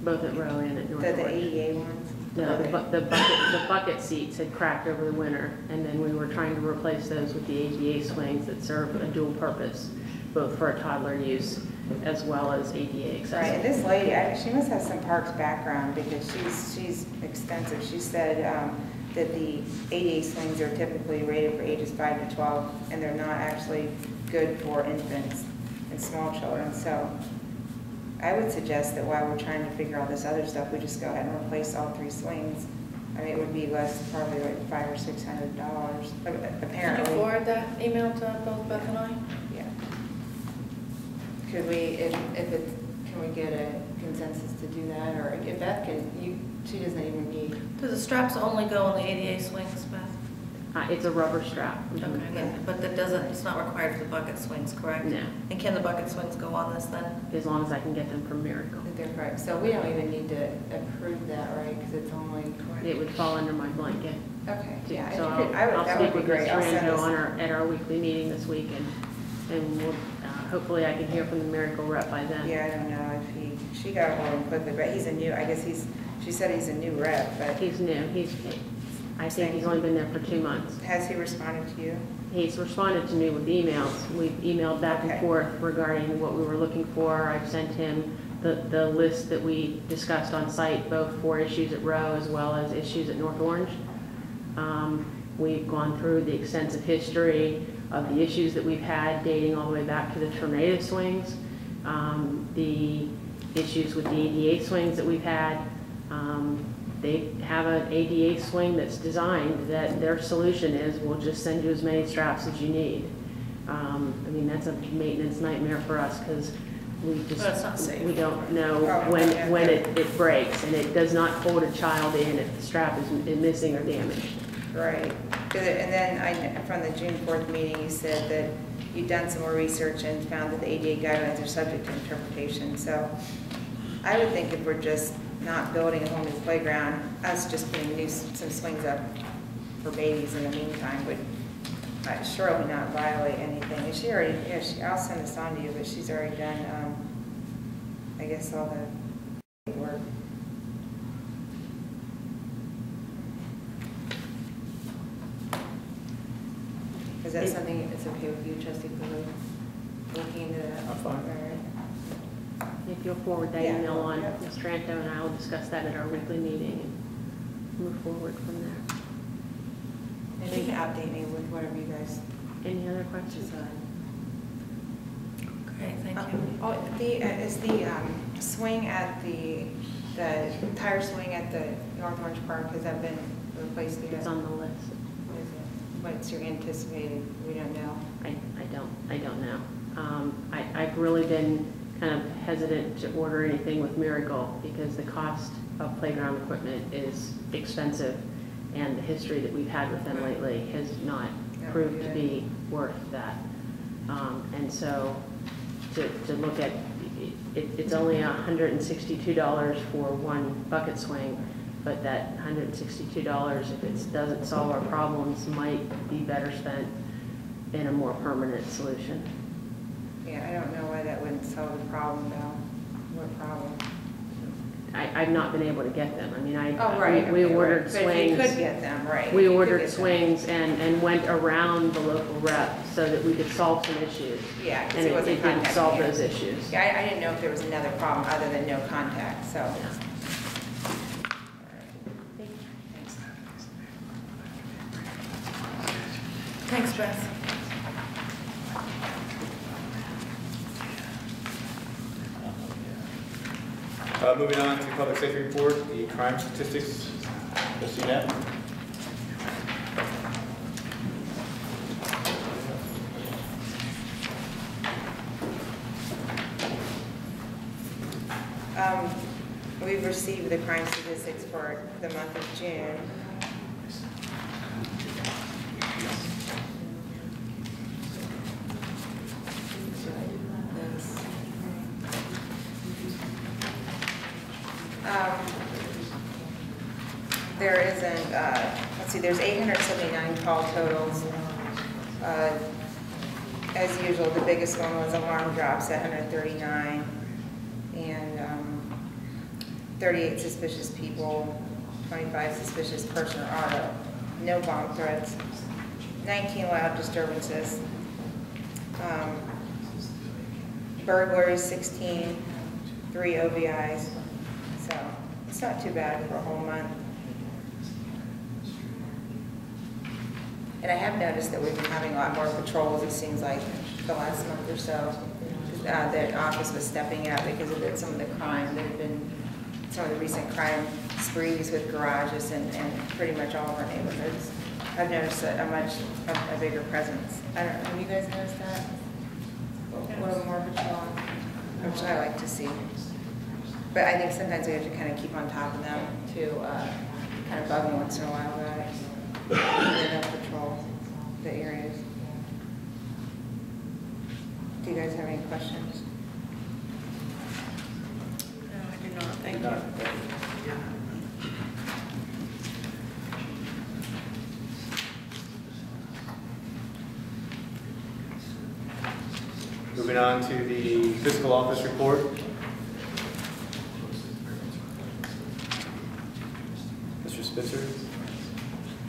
both at Rowe and at North The Orange. AEA ones? No, Okay. the bucket seats had cracked over the winter, and then we were trying to replace those with the ADA swings that serve a dual purpose, both for a toddler use as well as ADA Right, and accessible. this lady, she must have some parks background because she's extensive. She said that the ADA swings are typically rated for ages 5 to 12, and they're not actually good for infants and small children. So I would suggest that while we're trying to figure all this other stuff, we just go ahead and replace all 3 swings. I mean, it would be less, probably like $500 or $600, Can apparently. you forward that email to both Beth and I? Yeah. Could we, can we get a consensus to do that, or if Beth can, she doesn't even need. Do the straps only go on the ADA swings, Beth? It's a rubber strap. Okay, but that doesn't, it's not required for the bucket swings, correct? No, And can the bucket swings go on this then? as long as I can get them from Miracle. They're correct, so we don't even need to approve that, right, because it's only. It would fall under my blanket. Okay, too. yeah, if So you could, that I'll would speak be with great. Mr. I'll send Rando this. at our weekly meeting this week, and we'll, hopefully I can hear from the Miracle rep by then. Yeah, I don't know if she got a hold of him quickly, but he's a new, I guess she said he's a new rep, but He's new, I think he's only been there for 2 months. has he responded to you? He's responded to me with emails. We've emailed back and Okay. forth regarding what we were looking for. I've sent him the list that we discussed on site, both for issues at Rowe as well as issues at North Orange. We've gone through the extensive history of the issues that we've had dating all the way back to the tornado swings, the issues with the ADA swings that we've had. They have an ADA swing that's designed that their solution is, we'll just send you as many straps as you need. I mean, that's a maintenance nightmare for us because we Well, it's not just, safe. we don't know Oh, when yeah. it breaks, and it does not hold a child in if the strap is missing or damaged. Right. And then from the June 4th meeting, you said that you'd done some more research and found that the ADA guidelines are subject to interpretation. So I would think if we're just not building a whole new playground, us just putting some swings up for babies in the meantime would surely not violate anything. And she already, I'll send this on to you, but she's already done, I guess, all the work. Is that something that's okay with you, Trustee Quigley? Looking into that? I'm fine. All right. If you'll forward that Yeah. email on, Yeah. Ms. Tranto and I will discuss that at our weekly meeting and move forward from there. And you can update me with whatever you guys Any other questions? decide. Okay, thank you. Is the swing at the tire swing at the North Orange Park, has that been replaced yet? It's on the list. Is it? What's your anticipated? We don't know. I don't know. I've really been kind of hesitant to order anything with Miracle because the cost of playground equipment is expensive, and the history that we've had with them lately has not proved to be worth that. And so to look at, it's only $162 for one bucket swing, but that $162, if it doesn't solve our problems, might be better spent in a more permanent solution. Yeah, I don't know why that wouldn't solve the problem though. What problem? I've not been able to get them. I mean, Oh, right. we okay, ordered right. But if you swings. could get them, right. We if you could ordered get them. swings and went around the local rep so that we could solve some issues. Yeah, because And he it wasn't didn't contacting solve you. those issues. Yeah, I didn't know if there was another problem other than no contact, so. Yeah. Thanks, Beth. Moving on to public safety report, the crime statistics. Trustee Knapp. We've received the crime statistics for the month of June. There isn't, let's see, there's 879 call totals. As usual, the biggest one was alarm drops at 139, and 38 suspicious people, 25 suspicious person or auto, no bomb threats, 19 loud disturbances, burglaries 16, 3 OVIs, so it's not too bad for a whole month. And I have noticed that we've been having a lot more patrols, it seems like, the last month or so. The office was stepping up because of some of the crime. There have been some of the recent crime sprees with garages and pretty much all of our neighborhoods. I've noticed a bigger presence. I don't know, have you guys noticed that? A little more patrol, which I like to see. But I think sometimes we have to kind of keep on top of them to kind of bug them once in a while about it. They don't patrol the areas. Do you guys have any questions? No, I do not. Thank you. Moving on to the fiscal office report. Mr. Spitzer, do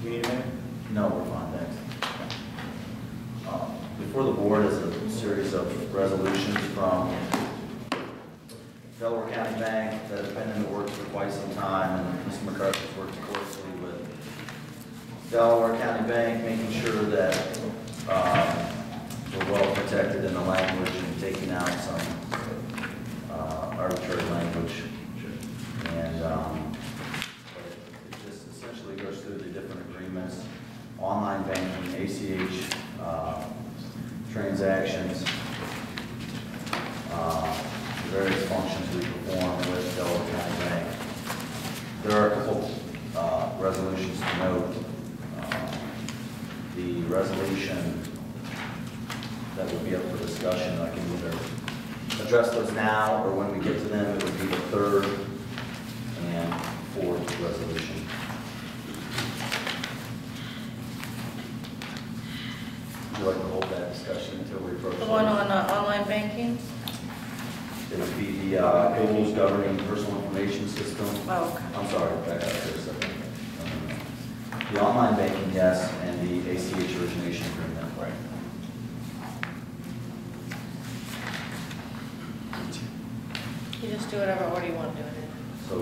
we need a minute? No, we're fine, thanks. Before the board is a series of resolutions from Delaware County Bank that have been in the works for quite some time, and Mr. McCarthy's worked closely with Delaware County Bank, making sure that we're well protected in the language and taking out some arbitrary language. And but it just essentially goes through the different agreements, online banking, ACH transactions, the various functions we perform with Delaware County Bank. There are a couple resolutions to note. The resolution that would be up for discussion, I can either address those now, or when we get to them, it would be the third and fourth resolution. Would you like to hold that discussion until we approach? The one on online banking? It would be the rules governing personal information system. Oh, okay. I'm sorry, back up here a second. The online banking, yes, and the ACH origination agreement. Right. You just do whatever order you want to do it in. So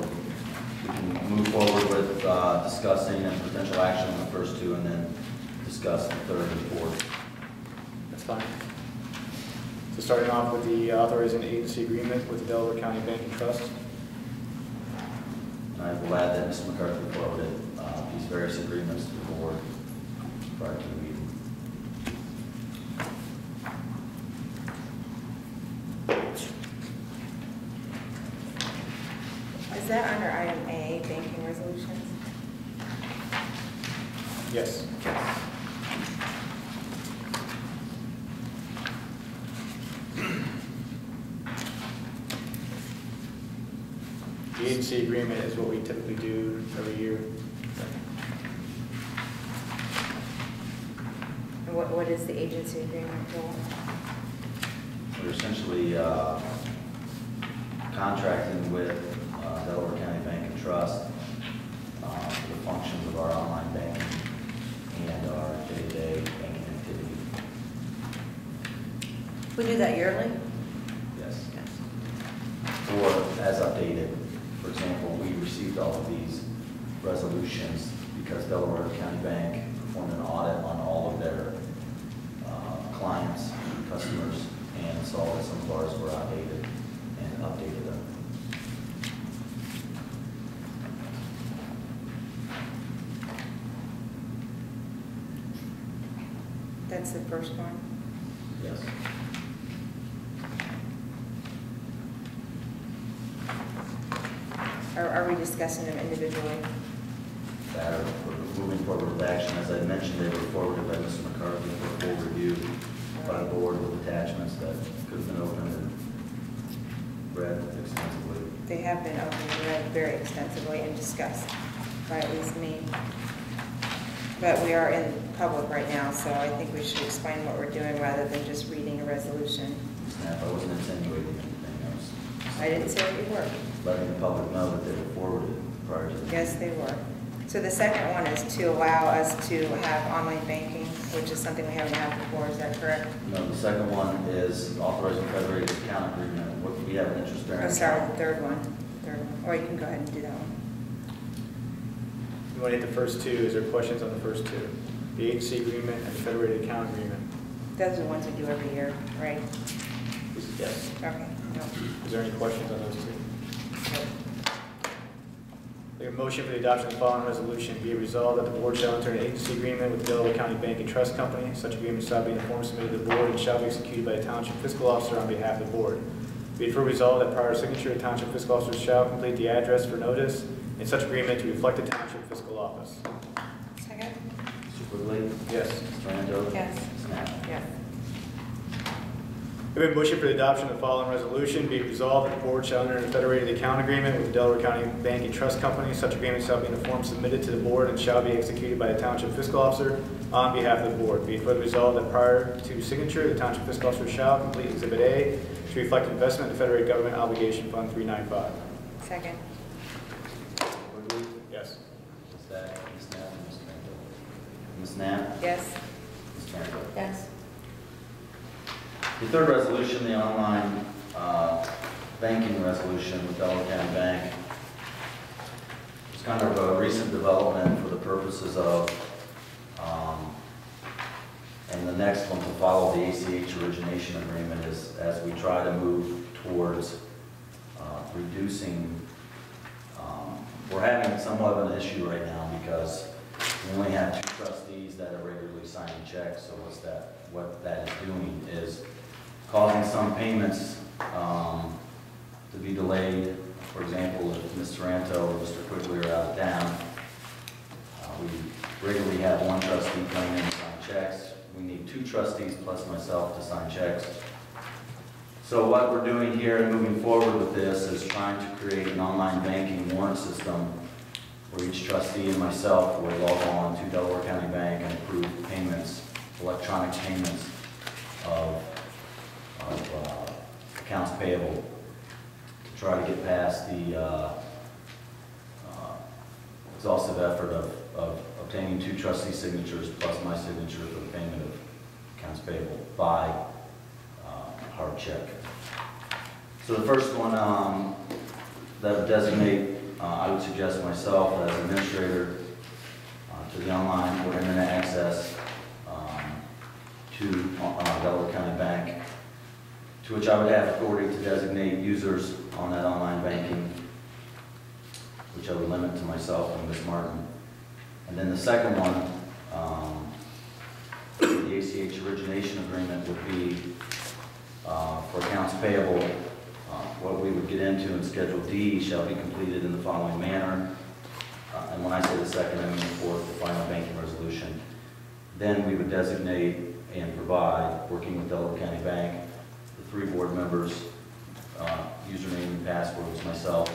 we can move forward with discussing and potential action on the first two, and then discuss the third and fourth. That's fine. So starting off with the authorizing agency agreement with the Delaware County Bank and Trust. I'm glad that Mr. McCarthy forwarded these various agreements to the board prior to the meeting. Is that under item A, banking resolutions? Yes. The agency agreement is what we typically do every year. And what is the agency agreement for? We're essentially contracting with Delaware County Bank and Trust for the functions of our online banking and our day-to-day banking activity. We do that yearly? Yes. Or as updated. For example, we received all of these resolutions because Delaware County Bank performed an audit on all of their clients, customers, and saw that some of ours were outdated and updated them. That's the first one. Yes. Are we discussing them individually? That are moving forward with action. As I mentioned, they were forwarded by Mr. McCarthy for full review by the board with attachments that could have been opened and read extensively. They have been opened and read very extensively and discussed by at least me. But we are in public right now, so I think we should explain what we're doing rather than just reading a resolution. Snap, I wasn't insinuating anything else. I didn't say what you were. Letting the public know that they were forwarded prior to the. Yes, they were. So the second one is to allow us to have online banking, which is something we haven't had before, is that correct? No, the second one is authorizing federated account agreement. What, we have an interest bearing. Oh, sorry, the third one. Or you can go ahead and do that one. You want to hit the first two. Is there questions on the first two? The agency agreement and the federated account agreement. Those are the ones we do every year, right? Yes. Okay. No. Is there any questions on those two? A motion for the adoption of the following resolution. Be it resolved that the board shall enter an agency agreement with the Delaware County Bank and Trust Company. Such agreement shall be in a form submitted to the board and shall be executed by the Township Fiscal Officer on behalf of the board. Be it further resolved that prior to signature, the Township Fiscal Officer shall complete the address for notice in such agreement to reflect the Township Fiscal Office. Second? Mr. Quigley? Yes. Mr. Rando? Yes. Snap? Yes. We have a motion for the adoption of the following resolution. Be it resolved that the board shall enter a federated account agreement with the Delaware County Bank and Trust Company. Such agreement shall be in a form submitted to the board and shall be executed by the Township Fiscal Officer on behalf of the board. Be it further resolved that prior to signature, the Township Fiscal Officer shall complete Exhibit A to reflect investment in the Federated Government Obligation Fund 395. Second. Yes. Ms. Stack, Ms. Snap, and Mr. Rando? Ms. Snap? Yes. Ms. Rando? Yes. The third resolution, the online banking resolution with Delaware County Bank. It's kind of a recent development for the purposes of, and the next one to follow the ACH origination agreement is as we try to move towards reducing, we're having somewhat of an issue right now because we only have 2 trustees that are regularly signing checks. So what that is doing is causing some payments to be delayed. For example, if Ms. Taranto or Mr. Quigley are out of town, we regularly have 1 trustee come in and sign checks. We need 2 trustees plus myself to sign checks. So what we're doing here and moving forward with this is trying to create an online banking warrant system where each trustee and myself will log on to Delaware County Bank and approve payments, electronic payments of accounts payable to try to get past the exhaustive effort of obtaining 2 trustee signatures plus my signature for the payment of accounts payable by hard check. So the first one that would designate, I would suggest myself as administrator to the online or internet access to Delaware County Bank, to which I would have authority to designate users on that online banking, which I would limit to myself and Ms. Martin. And then the second one, the ACH origination agreement would be for accounts payable. What we would get into in Schedule D shall be completed in the following manner. And when I say the second, I mean the fourth, the final banking resolution. Then we would designate and provide, working with Delaware County Bank, the 3 board members, username and passwords, myself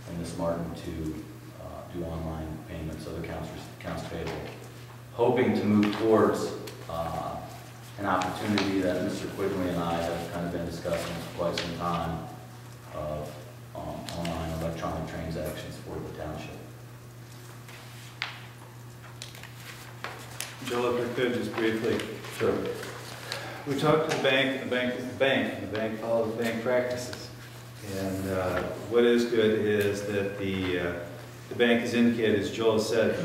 and Ms. Martin, to do online payments of accounts payable. Hoping to move towards an opportunity that Mr. Quigley and I have kind of been discussing for quite some time of online electronic transactions for the township. Joel, if I could just briefly. Sure. We talked to the bank is the bank follows bank practices. And what is good is that the bank has indicated, as Joel said,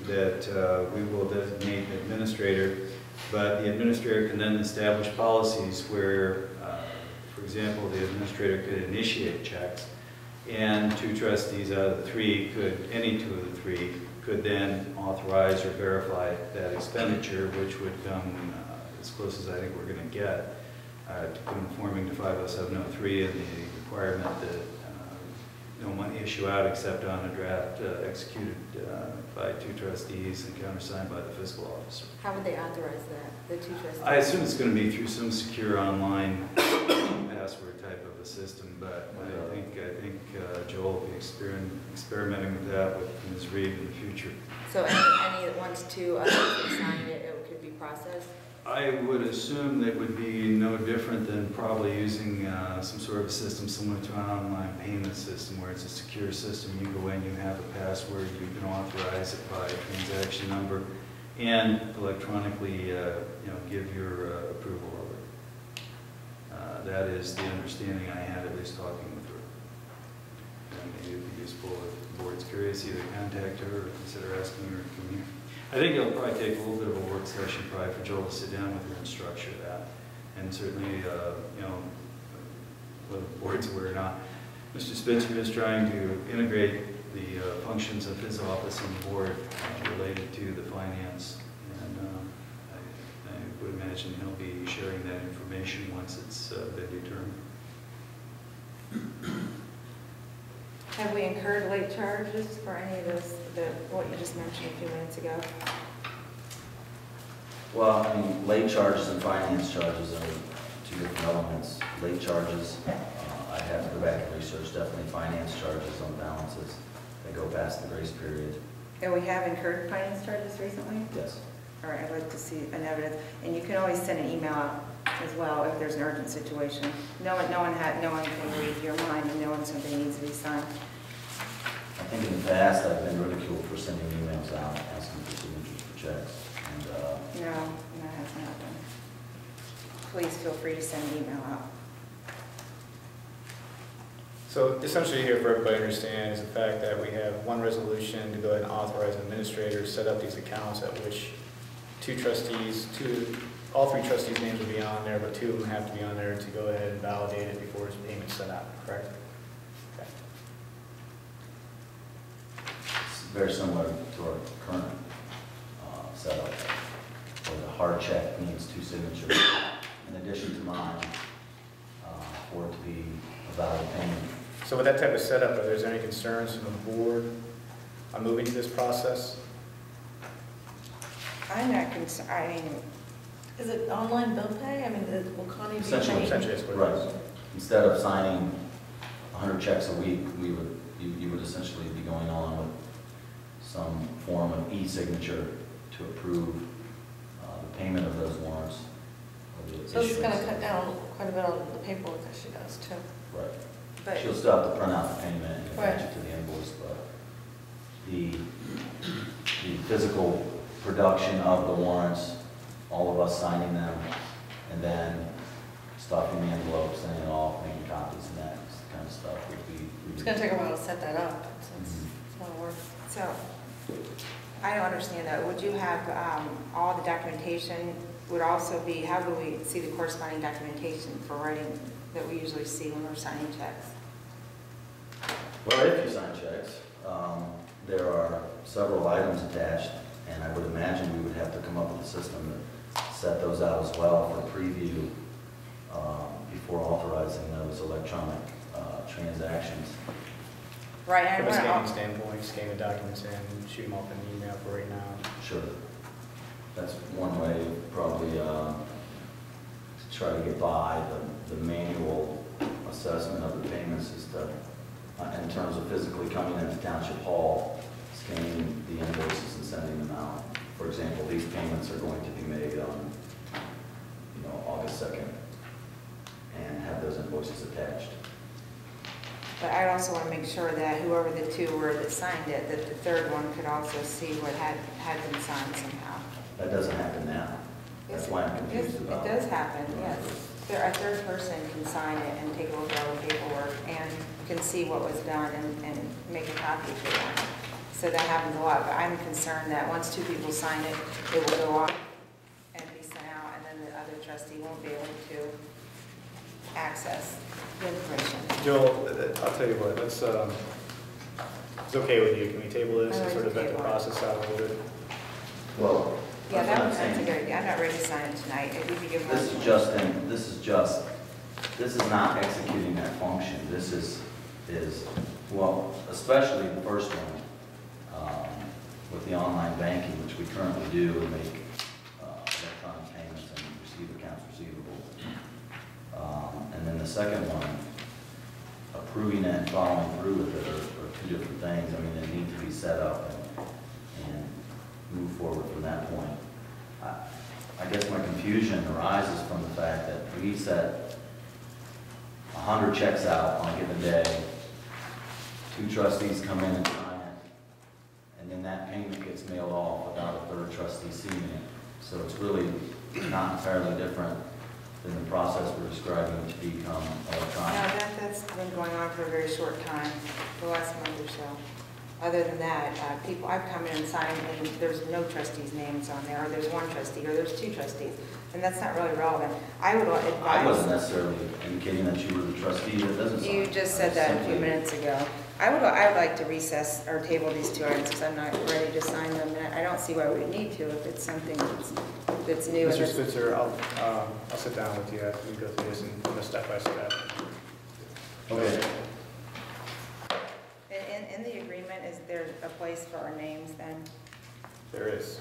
that we will designate an administrator, but the administrator can then establish policies where, for example, the administrator could initiate checks, and 2 trustees out of the 3 any 2 of the 3 could then authorize or verify that expenditure, which would come as close as I think we're going to get to conforming to 50703 and the requirement that no money issue out except on a draft executed by 2 trustees and countersigned by the fiscal officer. How would they authorize that, the 2 trustees? I assume it's going to be through some secure online password type of a system, but I think Joel will be experimenting with that with Ms. Reed in the future. So any that wants to sign it, it could be processed? I would assume that would be no different than probably using some sort of a system similar to an online payment system where it's a secure system. You go in, you have a password, you can authorize it by transaction number and electronically give your approval of it. That is the understanding I had, at least talking with her. And maybe it would be useful if the board's curious, either contact her or consider asking her to come here. I think it'll probably take a little bit of a work session probably for Joel to sit down with her and structure that. And certainly, whether the board's aware or not, Mr. Spitzer is trying to integrate the functions of his office and the board related to the finance. And I would imagine he'll be sharing that information once it's been determined. Have we incurred late charges for any of this, what you just mentioned a few minutes ago? Well, I mean, late charges and finance charges are 2 different elements. Late charges, I have to go back and research, definitely finance charges on balances that go past the grace period. And we have incurred finance charges recently? Yes. All right, I'd like to see an evidence. And you can always send an email out as well if there's an urgent situation. No one can read your mind and know when something needs to be signed. I think in the past I've been ridiculed for sending emails out asking for signatures for checks. And, No, that hasn't happened. Please feel free to send an email out. So essentially here for everybody to understand is the fact that we have 1 resolution to go ahead and authorize an administrator to set up these accounts at which 2 trustees, 2 all three trustees' names will be on there, but two of them have to be on there to go ahead and validate it before his payment's set out, correct? Okay. It's very similar to our current setup, where the hard check needs 2 signatures in addition to mine for it to be a valid payment. So with that type of setup, are there any concerns from the board on moving to this process? I'm not concerned, I mean, Is it online bill pay? I mean, will Connie be Essentially, paying? Essentially, that's what it Right. is. Instead of signing 100 checks a week, you would essentially be going on with some form of e-signature to approve the payment of those warrants. Or the So it's gonna issuance. cut down quite a bit on the paperwork that she does too. Right. but, She'll still have to print out the payment and attach Right. it to the invoice, but the physical production of the warrants, all of us signing them, and then stuffing the envelope, sending it off, making copies, and that kind of stuff would be. It's gonna take a while to set that up, since it's a lot of work. so, I don't understand that. Would you have, all the documentation would also be, how do we see the corresponding documentation for writing that we usually see when we're signing checks? Well, if you sign checks, there are several items attached, and I would imagine we would have to come up with a system that set those out as well for preview before authorizing those electronic transactions. Right, and From a I scanning want to, standpoint, scan the documents in and shoot them off in an email for right now. Sure. That's one way probably to try to get by the manual assessment of the payments is to, in terms of physically coming into Township Hall, scanning the invoices and sending them out. For example, these payments are going to be made on, August 2nd, and have those invoices attached. but I also want to make sure that whoever the two were that signed it, that the third one could also see what had been signed somehow. That doesn't happen now. That's why I'm confused about It it. does happen, yes. A third person can sign it and take a look at all the paperwork and can see what was done and make a copy if they want. So that happens a lot, but I'm concerned that once 2 people sign it, it will go off and be sent out, and then the other trustee won't be able to access the information. Joel, I'll tell you what, let's, it's okay with you, can we table this and sort of vet the process out a little bit? Well, Yeah, that's what I'm that's a saying. good idea. I'm not ready to sign it tonight. If you could give This is not executing that function. This is, well, especially the first one, with the online banking, which we currently do, and make electronic payments and receive accounts receivable. And then the second one, approving it and following through with it are 2 different things. I mean, they need to be set up and move forward from that point. I guess my confusion arises from the fact that we set 100 checks out on a given day, 2 trustees come in and sign it, and then that payment gets mailed off without a third trustee seeing it. So it's really not entirely different than the process we're describing to become No, electronic. that's been going on for a very short time, the last month or so. Other than that, I've come in and signed, and there's no trustees' names on there, or there's 1 trustee, or there's 2 trustees, and that's not really relevant. I would advise. I wasn't necessarily indicating that you were the trustee that doesn't sign. You just said that a few minutes ago. I would like to recess or table these 2 items because I'm not ready to sign them. And I don't see why we would need to if it's something that's new. and Mr. that's- Spitzer, I'll sit down with you after we go through this and go step by step. Okay. In the agreement, is there a place for our names then? There is.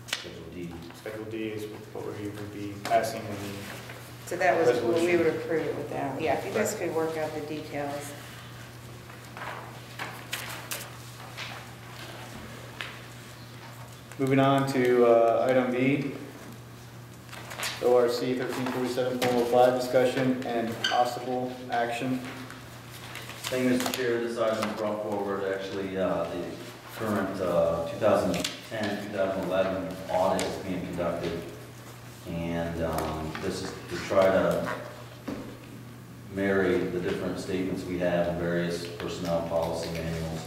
Schedule D. Schedule D is what we would be passing in the, So that was, we Resolution. would approve it with that. Yeah, if you guys could work out the details. moving on to item B, ORC 1347.05, discussion and possible action. Thank you, Mr. Chair. This item is brought forward, actually, the current 2010, 2011 audit is being conducted. And this is to try to marry the different statements we have in various personnel policy manuals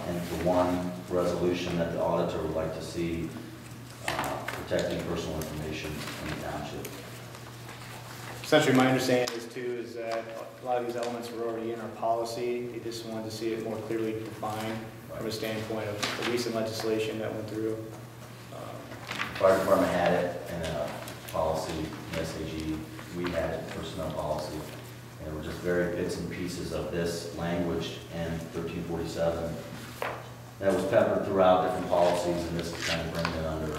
into one resolution that the auditor would like to see protecting personal information in the township. Essentially, my understanding is too, is that a lot of these elements were already in our policy. They just wanted to see it more clearly defined from a standpoint of the recent legislation that went through. Fire department had it in a policy, SAG, we had it in personnel policy. And it were just very bits and pieces of this language in 1347 that was peppered throughout different policies, and this is kind of bringing it under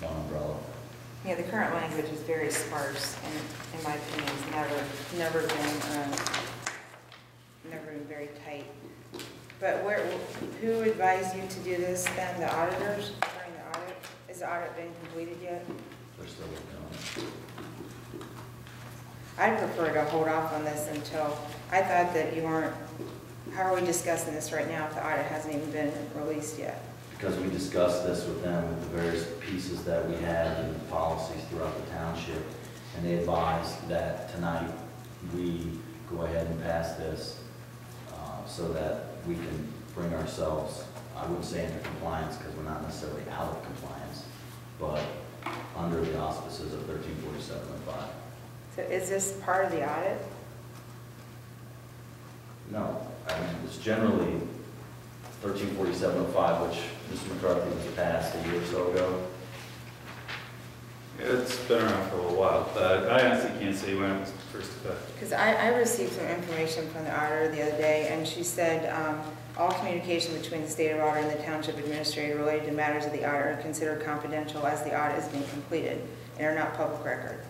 one umbrella. Yeah, the current language is very sparse, and in my opinion, it's never been very tight. But who advised you to do this then? The auditors during the audit? Has the audit been completed yet? They're still working on it. I'd prefer to hold off on this until, I thought that you weren't, how are we discussing this right now if the audit hasn't even been released yet? Because we discussed this with them, with the various pieces that we had in the policies throughout the township, and they advised that tonight we go ahead and pass this so that we can bring ourselves, I wouldn't say into compliance because we're not necessarily out of compliance, but under the auspices of 1347.05. So is this part of the audit? No, I mean, it's generally 1347.05, which Mr. McCarthy was passed a year or so ago. It's been around for a little while, but I honestly can't say when it was first effective. Because I received some information from the auditor the other day, and she said, all communication between the state auditor and the township administrator related to matters of the audit are considered confidential as the audit is being completed and are not public record.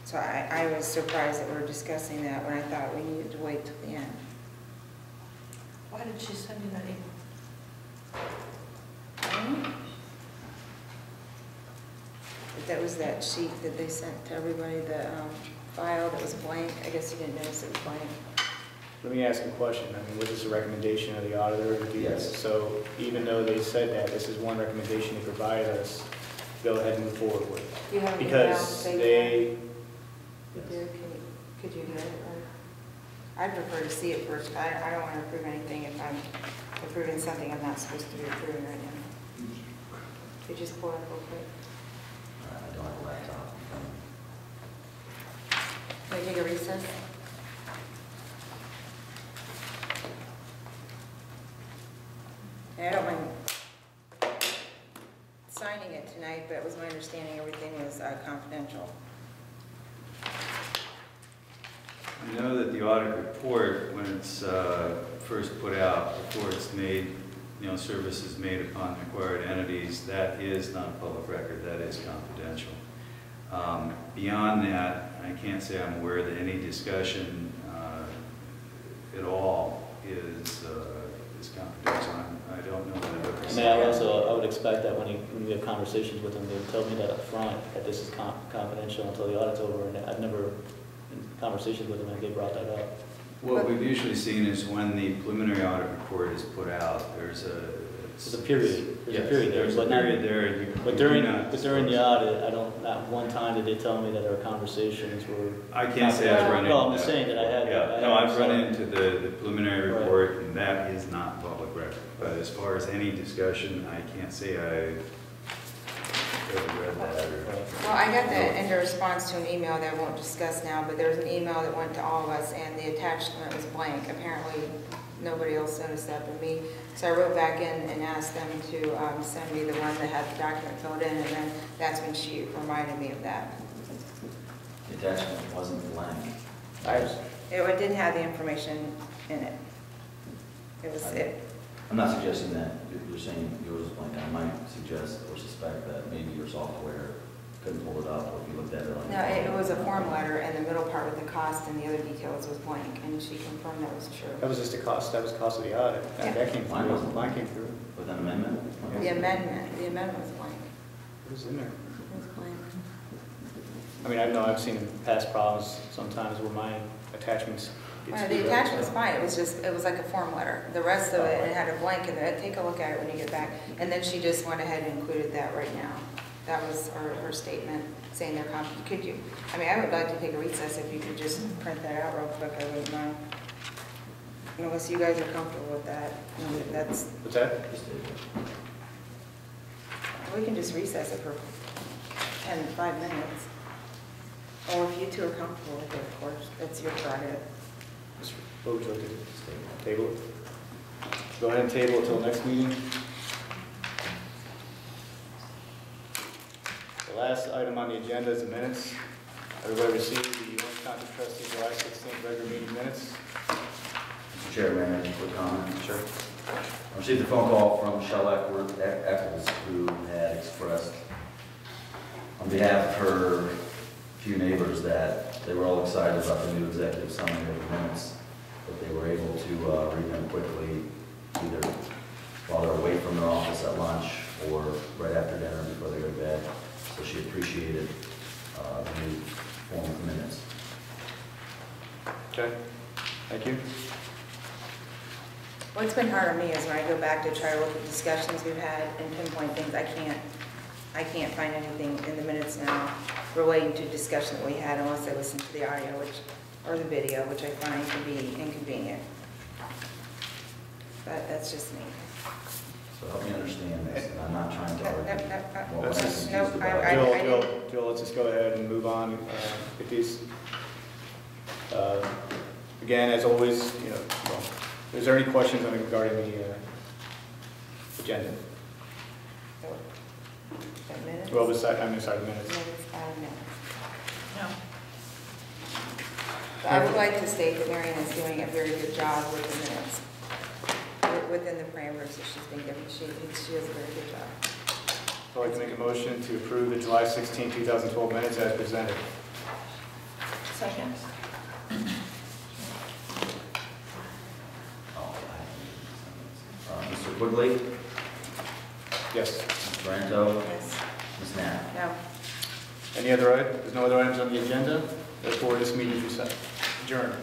So I was surprised that we were discussing that when I thought we needed to wait till the end. Why did she send you that email? That was that sheet that they sent to everybody, the file that was blank. I guess you didn't notice it was blank. Let me ask a question. I mean, was this a recommendation of the auditor to do this? Yes. So even though they said that, this is one recommendation they provided us to go ahead and move forward with. Do you have an email Because saying they, that? You do? Could you get it? Or I'd prefer to see it first. I don't want to approve anything if I'm approving something I'm not supposed to be approving right now. Could you just pull it up real quick? I don't have a laptop. Can we take a recess? I don't mind signing it tonight, but it was my understanding everything was confidential. I know that the audit report, when it's first put out, before it's made, services made upon acquired entities, that is not a public record, that is confidential. Beyond that, I can't say I'm aware that any discussion at all is confidential. I don't know that I've ever I seen mean, it. I would expect that when we have conversations with them, they would tell me that up front, that this is confidential until the audit's over, and I've never, in conversations with them, have they brought that up. What we've usually seen is when the preliminary audit report is put out, there's a period. There's a period there. There's a period there. But during the audit, not one time did they tell me that our conversations were. I can't say I've run into that. Well, I'm just saying that I have. Yeah, no, I've run into the preliminary report, and that is not public record. But as far as any discussion, I can't say I've ever read that. Well, I got that in response to an email that I won't discuss now, but there was an email that went to all of us, and the attachment was blank. Apparently, nobody else noticed that but me. So I wrote back in and asked them to send me the one that had the document filled in, and then that's when she reminded me of that. The attachment wasn't blank. It didn't have the information in it. It was it. I'm not suggesting that you're saying yours is blank. I might suggest or suspect that maybe your software couldn't pull it up, or if you looked at it on your No, phone. it was a form letter, and the middle part with the cost and the other details was blank, and she confirmed that was true. that was just the cost, that was the cost of the audit. Yeah. That came Mine through, wasn't. mine came through. With an amendment? The amendment was blank. It was in there. It was blank. I mean, I know I've seen in past problems sometimes where my attachments get Well, screwed the up, attachment was so. fine, it was like a form letter. The rest of it had a blank in it. Take a look at it when you get back. And then she just went ahead and included that right now. That was her statement, saying they're confident. Could you, I mean, I would like to take a recess if you could just print that out real quick, I wouldn't mind. Unless you guys are comfortable with that. I mean, that's, What's that? Just We can just recess it for 5 minutes. Or if you two are comfortable with it, of course, that's your prerogative. What would you like to do? Table it? Go ahead and table it till next meeting. The last item on the agenda is the minutes. Everybody received the Orange Township Trustee July 16th regular meeting minutes? Mr. Chair, may I make a quick comment? Sure. I received a phone call from Michelle Eccles, who had expressed on behalf of her few neighbors that they were all excited about the new executive summary of the minutes, but they were able to read them quickly, either while they're away from their office at lunch or right after dinner before they go to bed. So she appreciated the new form of minutes. Okay, thank you. What's been hard on me is when I go back to try to look at discussions we've had and pinpoint things, I can't find anything in the minutes now relating to discussion that we had unless I listen to the audio, or the video, which I find to be inconvenient. But that's just me. So help me understand this, and I'm not trying to argue. what Let's I'm just- confused about. Joel, let's just go ahead and move on. Get these. Again, as always, well, is there any questions regarding the agenda? Minutes? Well, sorry, minutes. No. I would like to state that Marion is doing a very good job with the minutes, within the parameters that she's been given. She does a very good job. I'd like to make a motion to approve the July 16, 2012 minutes as presented. Second. Mr. Quigley, Yes. Mr. Branto, Yes. Ms. Knapp. No. Any other items? There's no other items on the agenda. Therefore, this meeting is adjourned.